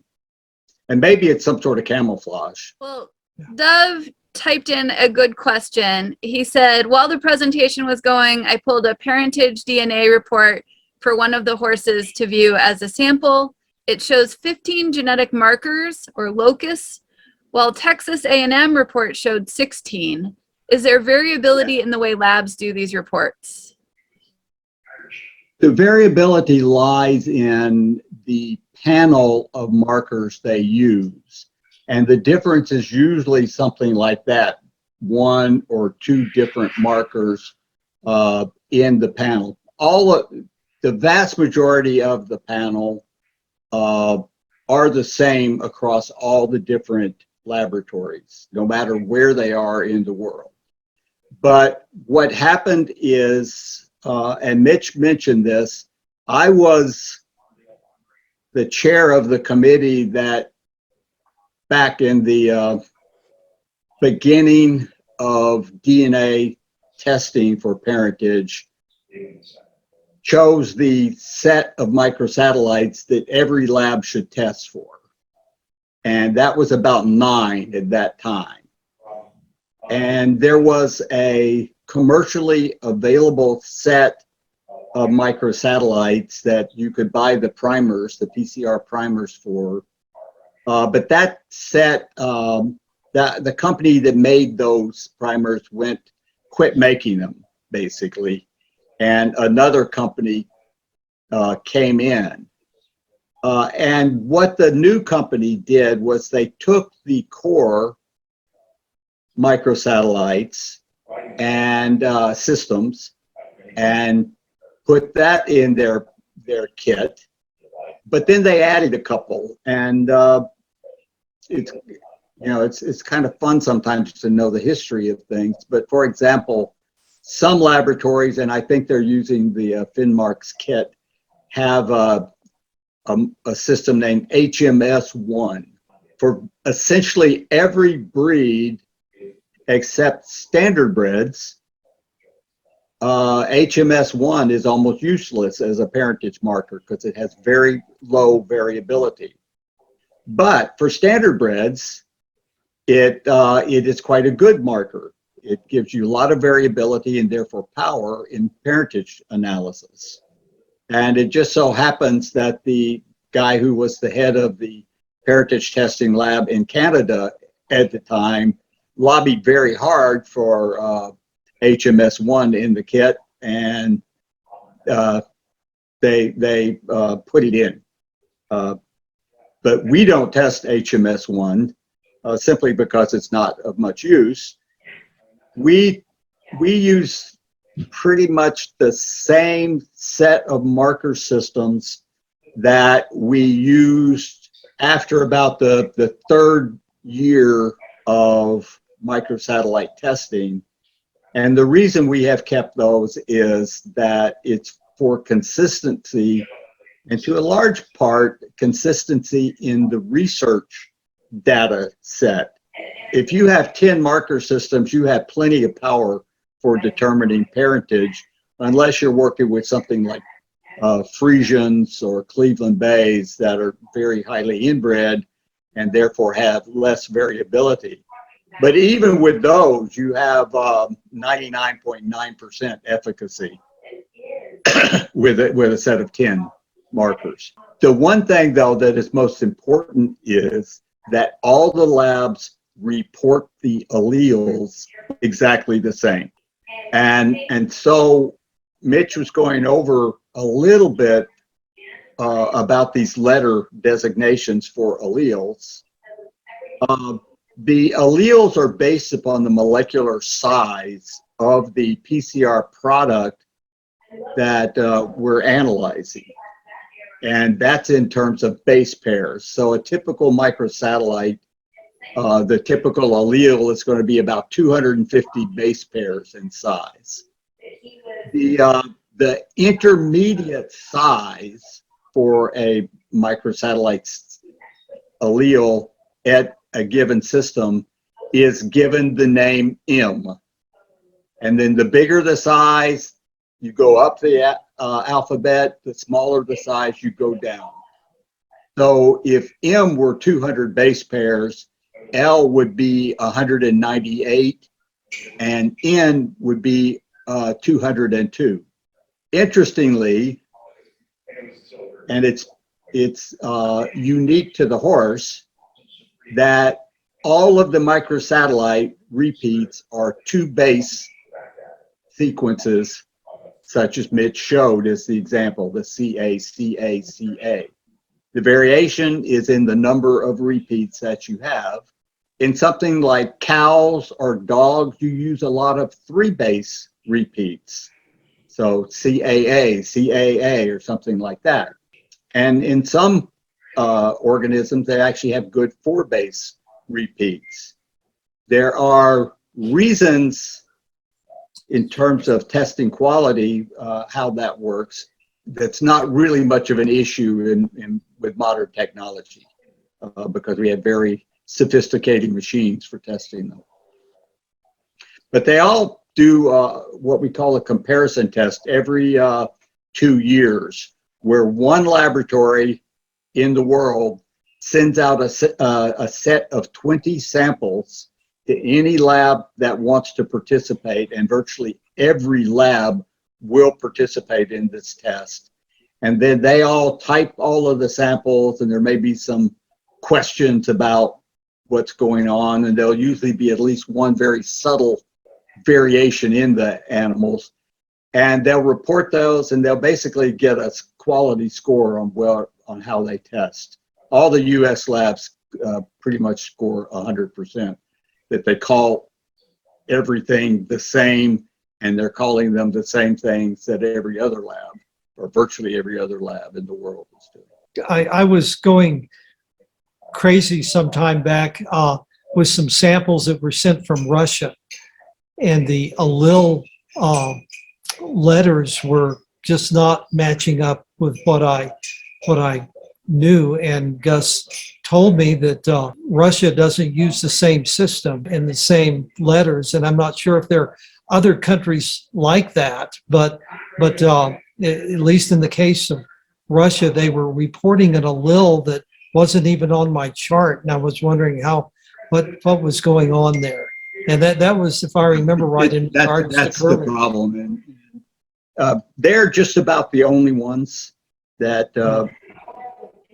And maybe it's some sort of camouflage. Well, Dove typed in a good question. He said, while the presentation was going, I pulled a parentage DNA report for one of the horses to view as a sample. It shows 15 genetic markers or locus, while Texas A&M report showed 16. Is there variability in the way labs do these reports? The variability lies in the panel of markers they use. And the difference is usually something like that, 1 or 2 different markers in the panel. The vast majority of the panel are the same across all the different laboratories, no matter where they are in the world. But what happened is, and Mitch mentioned this, I was the chair of the committee that back in the beginning of DNA testing for parentage chose the set of microsatellites that every lab should test for. And that was about 9 at that time. And there was a commercially available set of microsatellites that you could buy the primers, the PCR primers for. But that set, the company that made those primers quit making them, basically. And another company came in. And what the new company did was they took the core microsatellites and systems and put that in their kit, but then they added a couple, and it's kind of fun sometimes to know the history of things. But for example, some laboratories, and I think they're using the Finmark's kit, have a a system named HMS1 for essentially every breed except standard breds. HMS1 is almost useless as a parentage marker because it has very low variability. But for standard breds, it is quite a good marker. It gives you a lot of variability and therefore power in parentage analysis. And it just so happens that the guy who was the head of the parentage testing lab in Canada at the time lobbied very hard for HMS1 in the kit, and they put it in. But we don't test HMS1 simply because it's not of much use. We use pretty much the same set of marker systems that we used after about the third year of microsatellite testing. And the reason we have kept those is that it's for consistency, and to a large part, consistency in the research data set. If you have 10 marker systems, you have plenty of power for determining parentage, unless you're working with something like Frisians or Cleveland Bays that are very highly inbred and therefore have less variability. But even with those, you have 99.9% efficacy with a set of 10 markers. The one thing, though, that is most important is that all the labs report the alleles exactly the same. And so Mitch was going over a little bit about these letter designations for alleles. The alleles are based upon the molecular size of the PCR product that we're analyzing. And that's in terms of base pairs. So a typical microsatellite, the typical allele is going to be about 250 base pairs in size. The intermediate size for a microsatellite allele at a given system is given the name M. And then the bigger the size, you go up the alphabet, the smaller the size, you go down. So if M were 200 base pairs, L would be 198, and N would be 202. Interestingly, and it's unique to the horse, that all of the microsatellite repeats are 2 base sequences, such as Mitch showed as the example, the CA, CA, CA. The variation is in the number of repeats that you have. In something like cows or dogs, you use a lot of 3 base repeats. So CAA, CAA, or something like that. And in some organisms, they actually have good 4 base repeats. There are reasons in terms of testing quality, how that works. That's not really much of an issue with modern technology because we have very sophisticated machines for testing them. But they all do what we call a comparison test every 2 years, where one laboratory in the world sends out a set of 20 samples to any lab that wants to participate, and virtually every lab will participate in this test. And then they all type all of the samples, and there may be some questions about what's going on, and there'll usually be at least one very subtle variation in the animals. And they'll report those, and they'll basically get a quality score on how they test. All the US labs pretty much score 100%, that they call everything the same, and they're calling them the same things that every other lab, or virtually every other lab in the world is doing. I was going crazy some time back with some samples that were sent from Russia, and the allele letters were just not matching up with what I new, and Gus told me that Russia doesn't use the same system and the same letters, and I'm not sure if there are other countries like that, but at least in the case of Russia, they were reporting an allele that wasn't even on my chart, and I was wondering what was going on there. And that was, if I remember right, in regards to that's the curly. problem, and they're just about the only ones that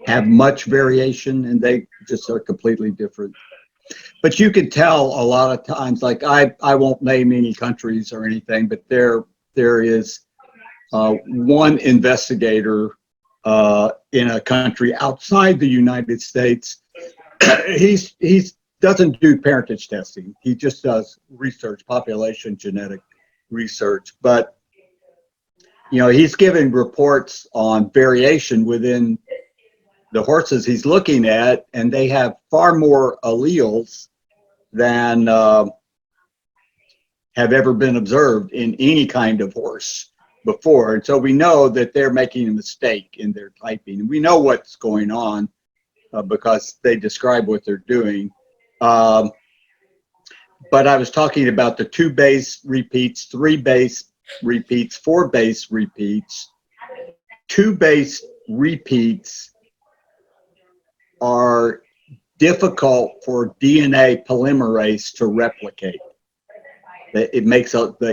have much variation, and they just are completely different. But you could tell a lot of times, like I won't name any countries or anything, but there is one investigator in a country outside the United States. He doesn't do parentage testing. He just does research, population genetic research. But he's giving reports on variation within the horses he's looking at, and they have far more alleles than have ever been observed in any kind of horse before. And so we know that they're making a mistake in their typing. And we know what's going on because they describe what they're doing. But I was talking about the 2 base repeats, 3 base repeats, 4 base repeats. 2 base repeats are difficult for DNA polymerase to replicate. The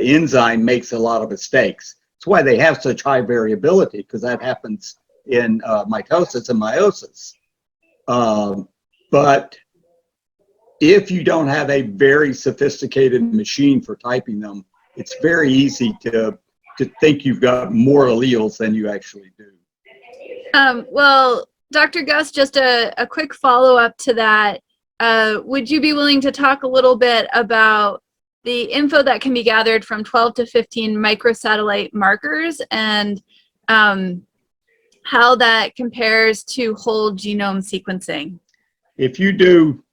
enzyme makes a lot of mistakes. That's why they have such high variability, because that happens in mitosis and meiosis. But if you don't have a very sophisticated machine for typing them, it's very easy to think you've got more alleles than you actually do. Well, Dr. Gus, just a quick follow-up to that. Would you be willing to talk a little bit about the info that can be gathered from 12 to 15 microsatellite markers and how that compares to whole genome sequencing? If you do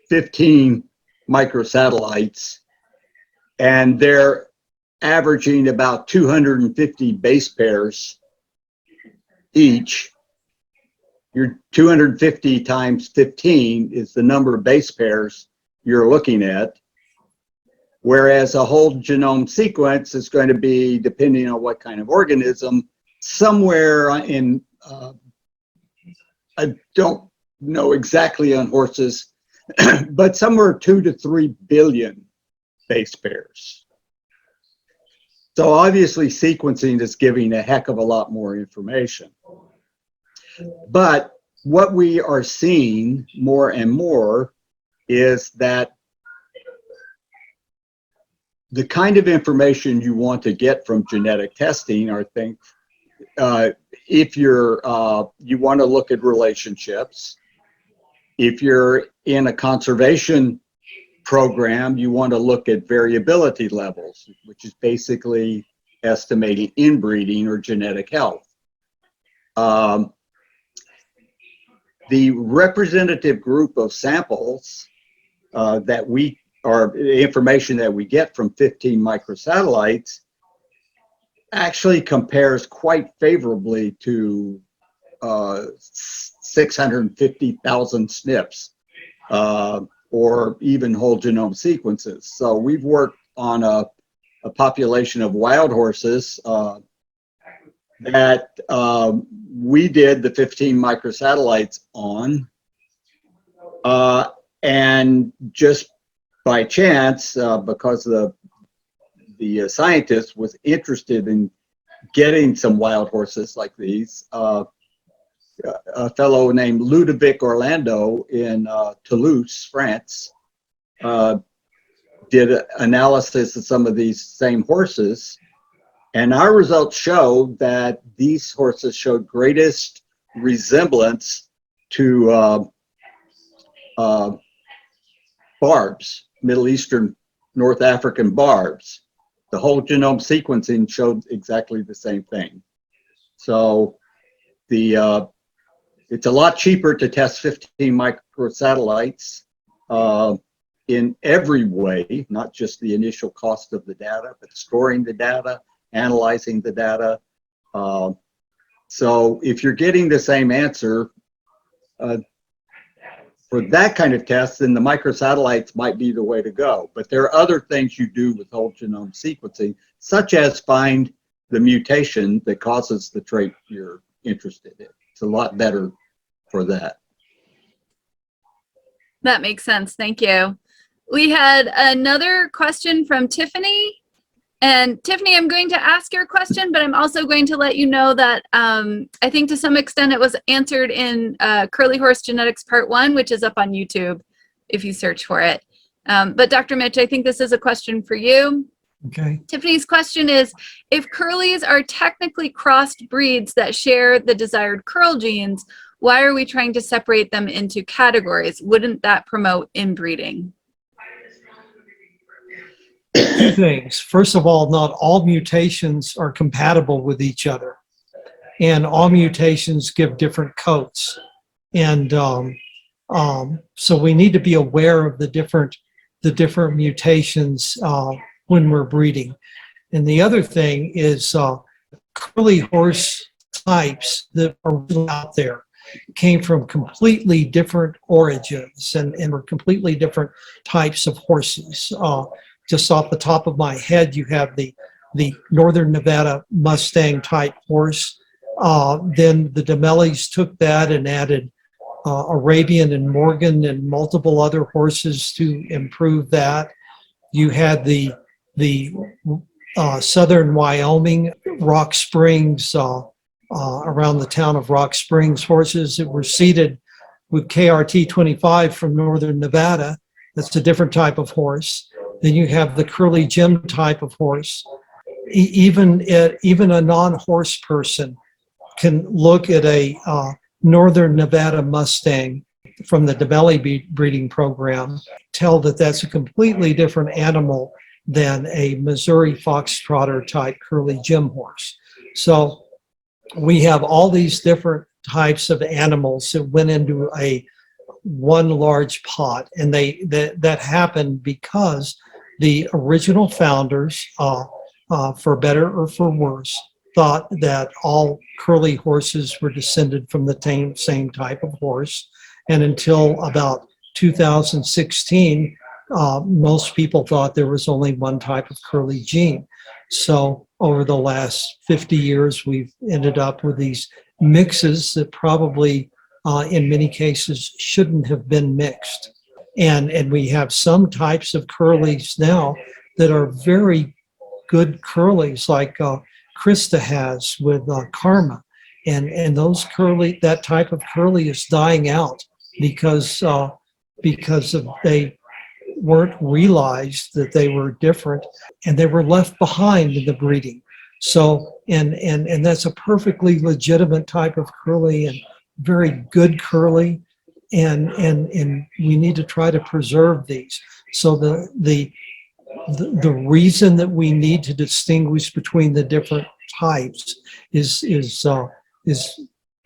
15 microsatellites and they're averaging about 250 base pairs each, your 250 times 15 is the number of base pairs you're looking at. Whereas a whole genome sequence is going to be, depending on what kind of organism, somewhere in, I don't know exactly on horses, but somewhere 2 to 3 billion base pairs. So obviously sequencing is giving a heck of a lot more information. But what we are seeing more and more is that the kind of information you want to get from genetic testing are things, if you want to look at relationships, if you're in a conservation program, you want to look at variability levels, which is basically estimating inbreeding or genetic health. The representative group of samples that we, or information that we get from 15 microsatellites actually compares quite favorably to 650,000 SNPs or even whole genome sequences. So we've worked on a population of wild horses that we did the 15 microsatellites on, and just by chance, because the scientist was interested in getting some wild horses like these, a fellow named Ludovic Orlando in Toulouse, France, did an analysis of some of these same horses. And our results show that these horses showed greatest resemblance to barbs, Middle Eastern, North African barbs. The whole genome sequencing showed exactly the same thing. So it's a lot cheaper to test 15 microsatellites in every way, not just the initial cost of the data, but storing the data, analyzing the data. So if you're getting the same answer for that kind of test, then the microsatellites might be the way to go. But there are other things you do with whole genome sequencing, such as find the mutation that causes the trait you're interested in. It's a lot better for that. That makes sense. Thank you. We had another question from Tiffany. And Tiffany, I'm going to ask your question, but I'm also going to let you know that I think to some extent it was answered in Curly Horse Genetics Part 1, which is up on YouTube if you search for it. But Dr. Mitch, I think this is a question for you. Okay. Tiffany's question is, if curlies are technically crossed breeds that share the desired curl genes, why are we trying to separate them into categories? Wouldn't that promote inbreeding? Two things. First of all, not all mutations are compatible with each other, and all mutations give different coats. And so we need to be aware of the different mutations when we're breeding. And the other thing is curly horse types that are out there came from completely different origins and were completely different types of horses. Just off the top of my head, you have the Northern Nevada Mustang type horse. Then the Demelis took that and added Arabian and Morgan and multiple other horses to improve that. You had the Southern Wyoming Rock Springs, around the town of Rock Springs horses that were seeded with KRT 25 from Northern Nevada. That's a different type of horse. Then you have the curly Jim type of horse. Even a non-horse person can look at a Northern Nevada Mustang from the Demeli breeding program, tell that that's a completely different animal than a Missouri Foxtrotter type curly Jim horse. So we have all these different types of animals that went into one large pot, and that happened because the original founders, for better or for worse, thought that all curly horses were descended from the same type of horse. And until about 2016, most people thought there was only one type of curly gene. So over the last 50 years, we've ended up with these mixes that probably, in many cases, shouldn't have been mixed. And we have some types of curlies now that are very good curlies, like Krista has with Karma. And that type of curly is dying out because they weren't realized that they were different, and they were left behind in the breeding. So, and that's a perfectly legitimate type of curly and very good curly. And we need to try to preserve these. So the reason that we need to distinguish between the different types is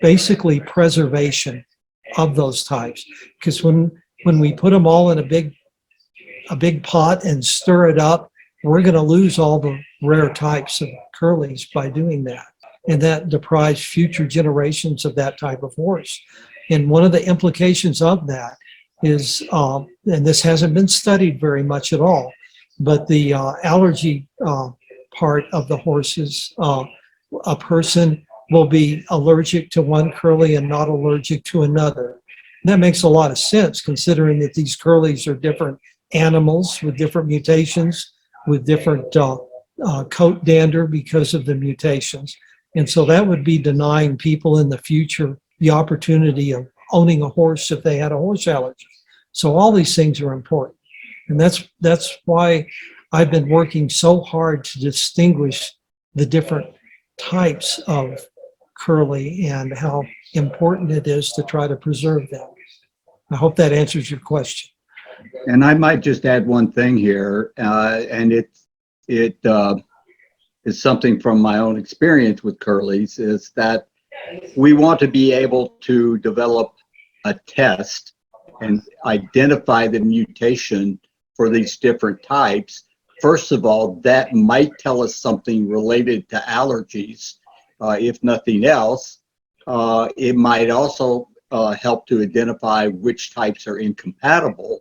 basically preservation of those types. Because when we put them all in a big pot and stir it up, we're going to lose all the rare types of curlies by doing that. And that deprives future generations of that type of horse. And one of the implications of that is, and this hasn't been studied very much at all, but the allergy part of the horses, a person will be allergic to one curly and not allergic to another. And that makes a lot of sense, considering that these curlies are different animals with different mutations, with different coat dander because of the mutations. And so that would be denying people in the future the opportunity of owning a horse if they had a horse allergy. So all these things are important. And that's why I've been working so hard to distinguish the different types of curly and how important it is to try to preserve them. I hope that answers your question. And I might just add one thing here, and it is something from my own experience with curlies, is that we want to be able to develop a test and identify the mutation for these different types. First of all, that might tell us something related to allergies, if nothing else. It might also help to identify which types are incompatible.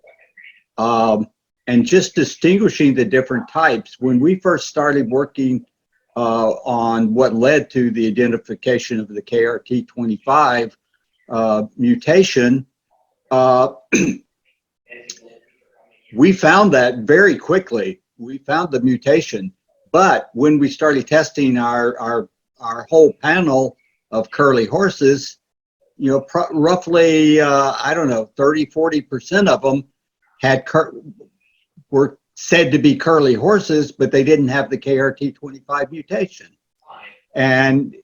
And just distinguishing the different types, when we first started working on what led to the identification of the KRT25 mutation, we found that very quickly. We found the mutation, but when we started testing our whole panel of curly horses, you know, roughly, I don't know, 30–40% of them were said to be curly horses, but they didn't have the KRT25 mutation. And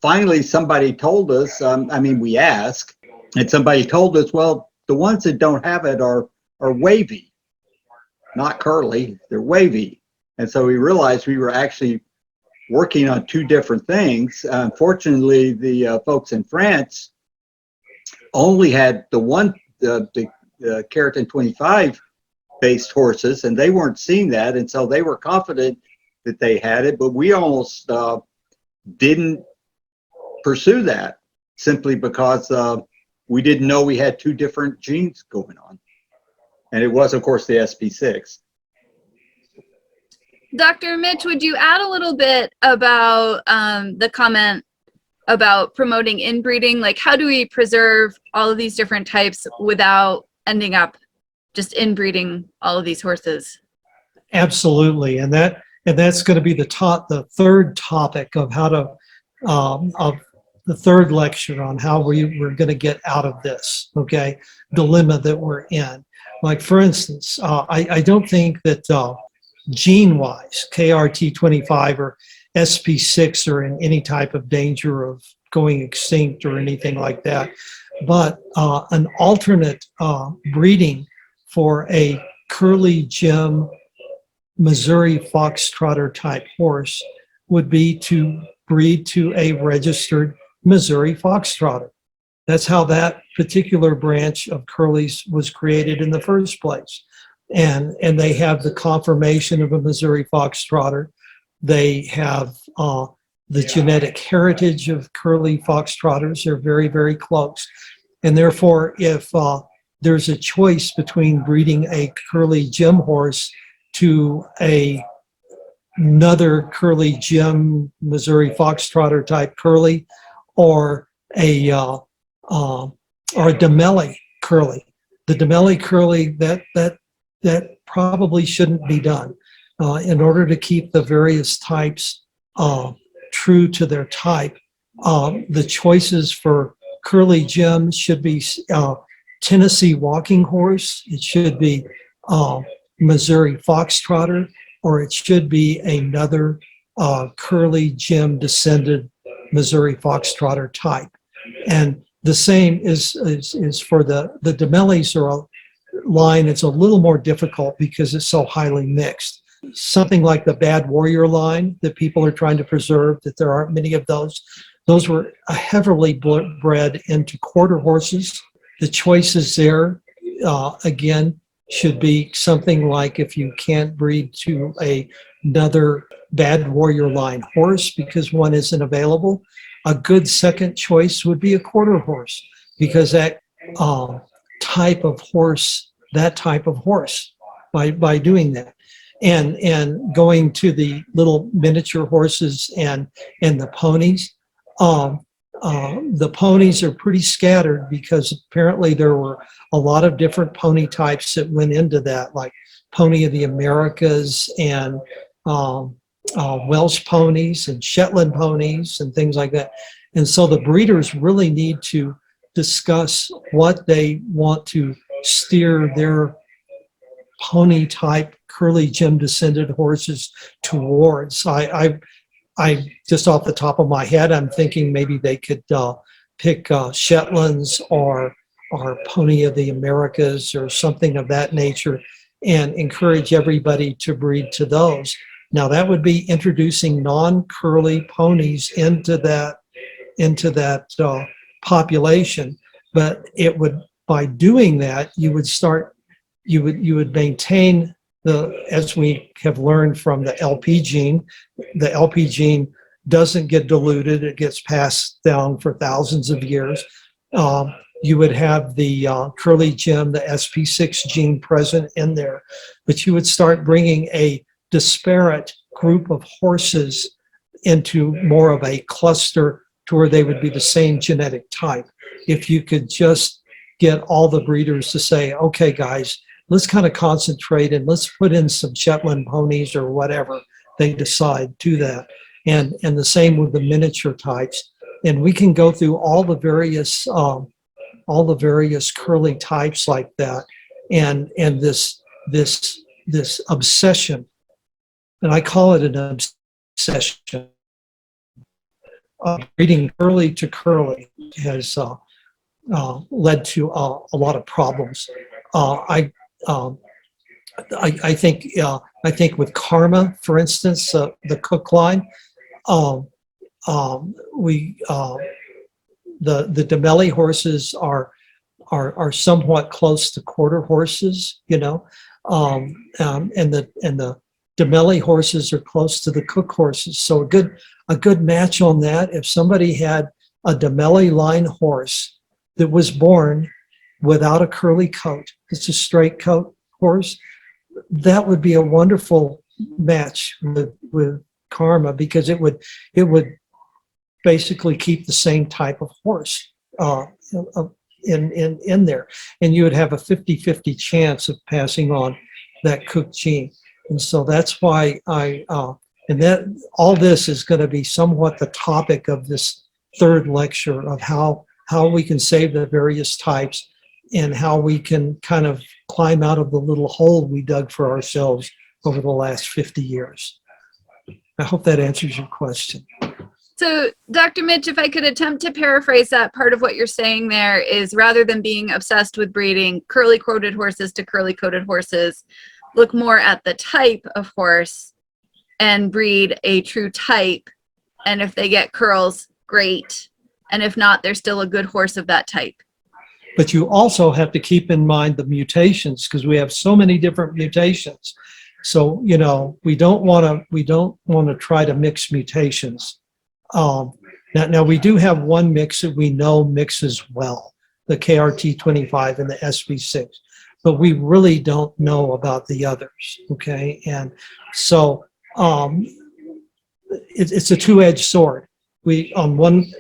finally, somebody told us, we asked, and somebody told us, well, the ones that don't have it are wavy, not curly, they're wavy. And so we realized we were actually working on two different things. Unfortunately, the folks in France only had the keratin 25 based horses, and they weren't seeing that, and so they were confident that they had it, but we almost didn't pursue that simply because we didn't know we had two different genes going on, and it was, of course, the SP6. Dr. Mitch, would you add a little bit about the comment about promoting inbreeding? Like, how do we preserve all of these different types without ending up just inbreeding all of these horses? Absolutely, and that's going to be the third topic of how to of the third lecture on how we're going to get out of this dilemma that we're in. Like, for instance, I don't think that gene-wise, KRT25 or SP6 are in any type of danger of going extinct or anything like that. But an alternate breeding for a curly gem Missouri Foxtrotter type horse would be to breed to a registered Missouri Foxtrotter. That's how that particular branch of curlies was created in the first place. And they have the conformation of a Missouri Foxtrotter. They have the genetic heritage of curly Foxtrotters. They're very, very close. And therefore, if there's a choice between breeding a curly gem horse to another curly gem Missouri Foxtrotter type curly, or a Demelli curly, the Demelli curly, that probably shouldn't be done. In order to keep the various types true to their type, the choices for curly gems should be Tennessee walking horse, it should be Missouri Foxtrotter, or it should be another curly gem descended Missouri Foxtrotter type. And the same is for the Demellis, or a line. It's a little more difficult because it's so highly mixed. Something like the Bad Warrior line that people are trying to preserve, that there aren't many of those. Those were heavily bred into quarter horses. The choices there, again, should be something like, if you can't breed to another Bad Warrior line horse because one isn't available, a good second choice would be a quarter horse, because that type of horse, by doing that. And going to the little miniature horses and the ponies, the ponies are pretty scattered because apparently there were a lot of different pony types that went into that, like Pony of the Americas and Welsh ponies and Shetland ponies and things like that. And so the breeders really need to discuss what they want to steer their pony type curly gem descended horses towards. I just off the top of my head, I'm thinking maybe they could pick Shetlands or Pony of the Americas or something of that nature, and encourage everybody to breed to those. Now that would be introducing non-curly ponies into that population, but it would, by doing that, you would maintain as we have learned from the LP gene. The LP gene doesn't get diluted, it gets passed down for thousands of years. you would have the curly gem, the SP6 gene present in there, but you would start bringing a disparate group of horses into more of a cluster to where they would be the same genetic type. If you could just get all the breeders to say, okay, guys, let's kind of concentrate and let's put in some Shetland ponies or whatever they decide to that. And the same with the miniature types. And we can go through all the various curly types like that, and this obsession, and I call it an obsession, breeding curly to curly has led to a lot of problems. I think with Karma, for instance, the Cook line, the Demelli horses are somewhat close to quarter horses, you know, and the Demelli horses are close to the Cook horses. So a good match on that. If somebody had a Demelli line horse that was born without a curly coat, it's a straight coat horse, that would be a wonderful match with Karma, because it would basically keep the same type of horse in there, and you would have a 50-50 chance of passing on that Cook gene. And so that's why and that all this is going to be somewhat the topic of this third lecture of how we can save the various types and how we can kind of climb out of the little hole we dug for ourselves over the last 50 years. I hope that answers your question. So, Dr. Mitch, if I could attempt to paraphrase that, part of what you're saying there is, rather than being obsessed with breeding curly-coated horses to curly-coated horses, look more at the type of horse and breed a true type. And if they get curls, great. And if not, they're still a good horse of that type. But you also have to keep in mind the mutations, because we have so many different mutations. So, you know, we don't want to try to mix mutations. Now we do have one mix that we know mixes well, the KRT25 and the SP6, but we really don't know about the others. Okay, and so it's a two-edged sword. We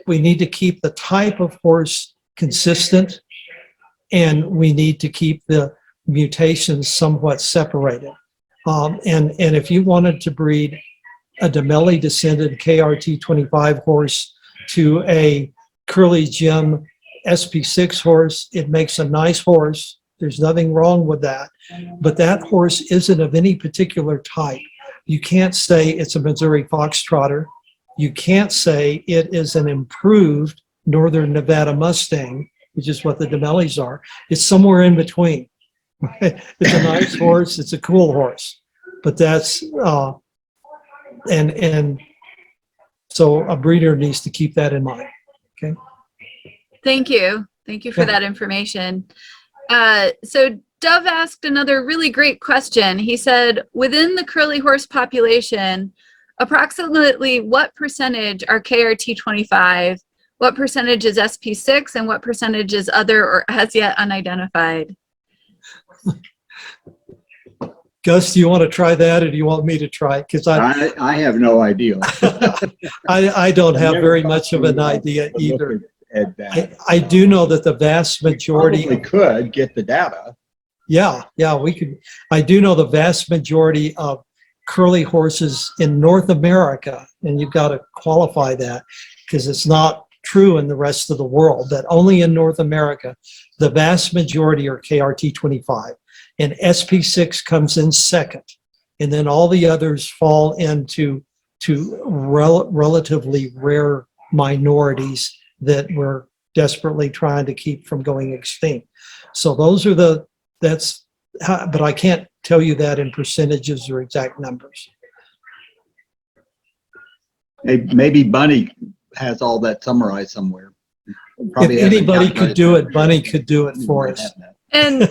need to keep the type of horse consistent, and we need to keep the mutations somewhat separated. And if you wanted to breed a Demelli descended KRT25 horse to a curly gem SP6 horse, it makes a nice horse. There's nothing wrong with that. But that horse isn't of any particular type. You can't say it's a Missouri Foxtrotter. You can't say it is an improved Northern Nevada Mustang, which is what the Demellis are. It's somewhere in between. It's a nice horse. It's a cool horse. But that's, and so a breeder needs to keep that in mind. Okay. Thank you. Thank you for that information. So Dove asked another really great question. He said, within the curly horse population, approximately what percentage are KRT25, what percentage is SP6, and what percentage is other or as yet unidentified? Gus, do you want to try that, or do you want me to try it? Because I have no idea. I don't have very much of an idea either. At that. I do know that the vast majority We could get the data. Yeah, we could. I do know the vast majority of curly horses in North America, and you've got to qualify that because it's not true in the rest of the world, that only in North America, the vast majority are KRT25, and SP6 comes in second, and then all the others fall into relatively rare minorities that we're desperately trying to keep from going extinct. So those are that's how, but I can't tell you that in percentages or exact numbers. Maybe Bunny has all that summarized somewhere. If anybody could do it, Bunny could do it for us. And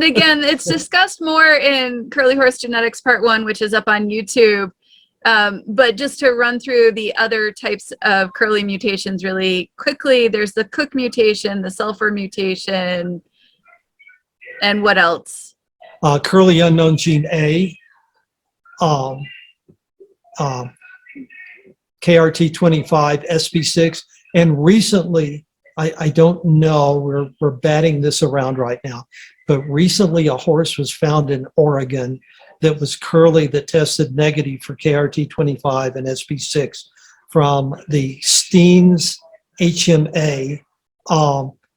again, it's discussed more in Curly Horse Genetics Part 1, which is up on YouTube. But just to run through the other types of curly mutations really quickly, there's the Cook mutation, the sulfur mutation, and what else? Curly unknown gene A, um, KRT25, SP6, and recently, I don't know, we're batting this around right now, but recently a horse was found in Oregon that was curly that tested negative for KRT25 and SP6 from the Steens HMA,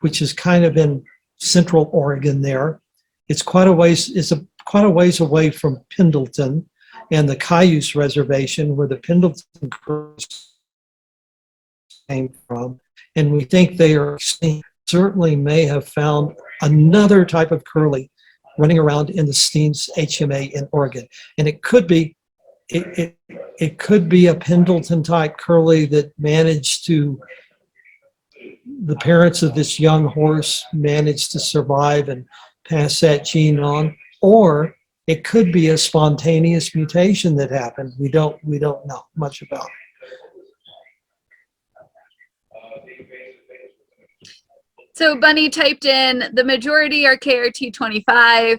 which is kind of in central Oregon there. It's quite a ways away from Pendleton and the Cayuse Reservation where the Pendleton curls came from. And we think they are extinct. Certainly may have found another type of curly running around in the Steens HMA in Oregon. And it could be it could be a Pendleton type curly that managed to, the parents of this young horse managed to survive and pass that gene on, or it could be a spontaneous mutation that happened. We don't know much about it. So Bunny typed in, the majority are KRT25.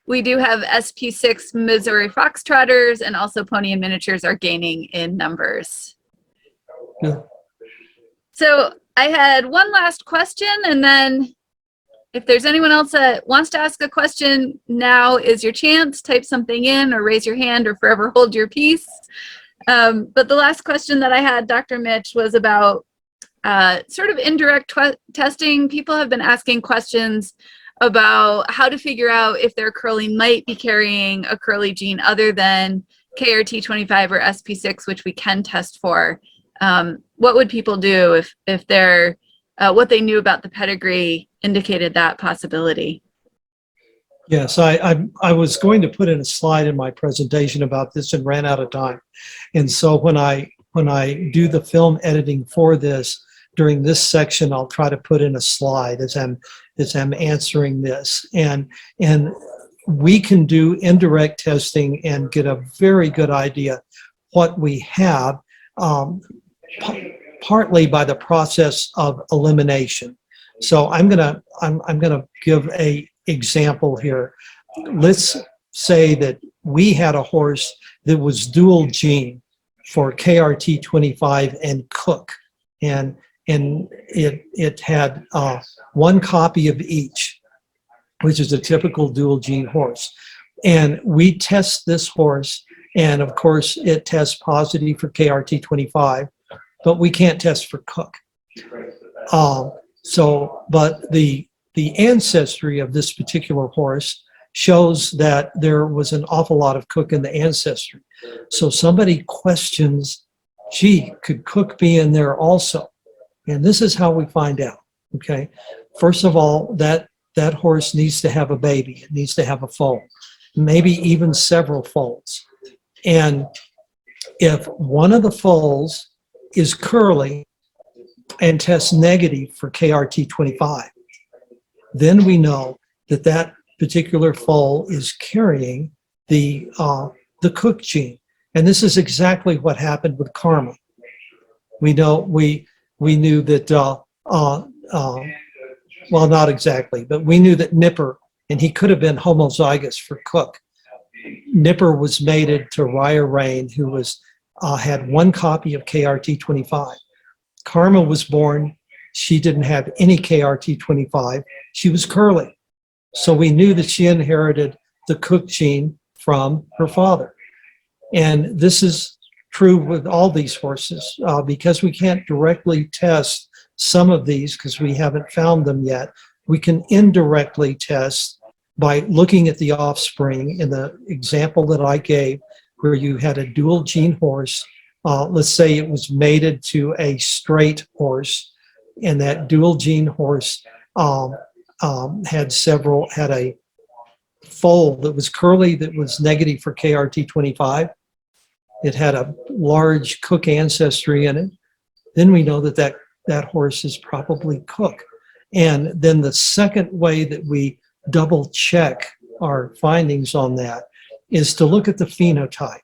We do have SP6 Missouri Foxtrotters, and also Pony and Miniatures are gaining in numbers. Yeah. So I had one last question, and then if there's anyone else that wants to ask a question, now is your chance. Type something in or raise your hand or forever hold your peace. But the last question that I had, Dr. Mitch, was about sort of indirect testing. People have been asking questions about how to figure out if their curly might be carrying a curly gene other than KRT25 or SP6, which we can test for. What would people do if they're what they knew about the pedigree indicated that possibility? Yes, I was going to put in a slide in my presentation about this and ran out of time. And so when I do the film editing for this, during this section, I'll try to put in a slide as I'm answering this. And we can do indirect testing and get a very good idea what we have, partly by the process of elimination. So I'm gonna give a example here. Let's say that we had a horse that was dual gene for KRT25 and Cook, and it had one copy of each, which is a typical dual gene horse. And we test this horse, and of course it tests positive for KRT25, but we can't test for Cook. But the ancestry of this particular horse shows that there was an awful lot of Cook in the ancestry. So somebody questions, gee, could Cook be in there also? And this is how we find out, okay? First of all, that horse needs to have a baby. It needs to have a foal, maybe even several foals. And if one of the foals is curly and tests negative for KRT25, then we know that that particular foal is carrying the Cook gene. And this is exactly what happened with Karma. We knew that, well, not exactly, but we knew that Nipper, and he could have been homozygous for Cook. Nipper was mated to Raya Rain, who was had one copy of KRT25. Karma was born. She didn't have any KRT25. She was curly. So we knew that she inherited the Cook gene from her father. And this is true with all these horses because we can't directly test some of these because we haven't found them yet. We can indirectly test by looking at the offspring. In the example that I gave, where you had a dual gene horse, let's say it was mated to a straight horse, and that dual gene horse had a foal that was curly that was negative for KRT25. It had a large Cook ancestry in it. Then we know that that horse is probably Cook. And then the second way that we double check our findings on that is to look at the phenotype.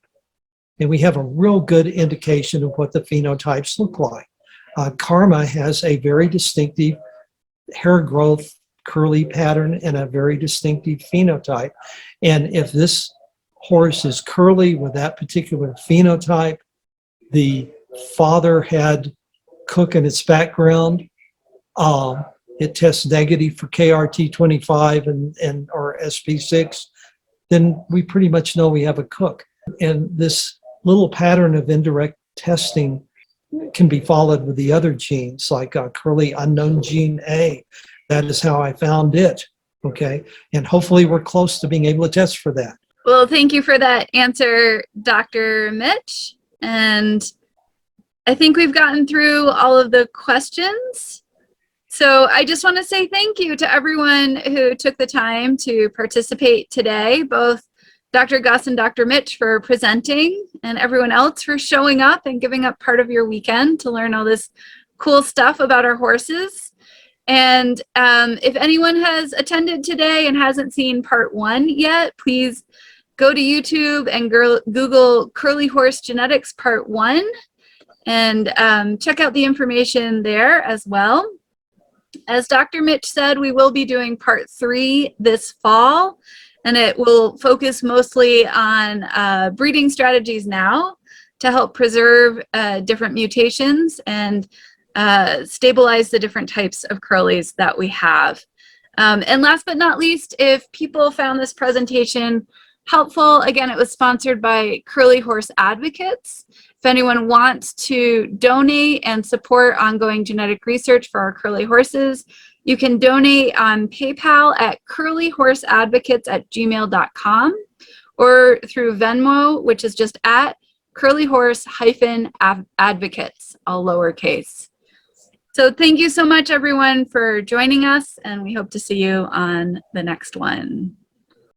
and we have a real good indication of what the phenotypes look like. Karma has a very distinctive hair growth curly pattern and a very distinctive phenotype. And if this horse is curly with that particular phenotype, the father had Cook in its background, it tests negative for KRT25 and or SP6, then we pretty much know we have a Cook. And this little pattern of indirect testing can be followed with the other genes, like curly unknown gene A. That is how I found it, okay? And hopefully we're close to being able to test for that. Well, thank you for that answer, Dr. Mitch. And I think we've gotten through all of the questions. So I just want to say thank you to everyone who took the time to participate today, both Dr. Gus and Dr. Mitch for presenting, and everyone else for showing up and giving up part of your weekend to learn all this cool stuff about our horses. And if anyone has attended today and hasn't seen part 1 yet, please go to YouTube and Google Curly Horse Genetics Part 1 and check out the information there as well. As Dr. Mitch said, we will be doing part 3 this fall, and it will focus mostly on breeding strategies now to help preserve different mutations and stabilize the different types of curlies that we have. And last but not least, if people found this presentation helpful, again, it was sponsored by Curly Horse Advocates. If anyone wants to donate and support ongoing genetic research for our curly horses, you can donate on PayPal at curlyhorseadvocates@gmail.com or through Venmo, which is just at curlyhorse-advocates, all lowercase. So thank you so much, everyone, for joining us, and we hope to see you on the next one.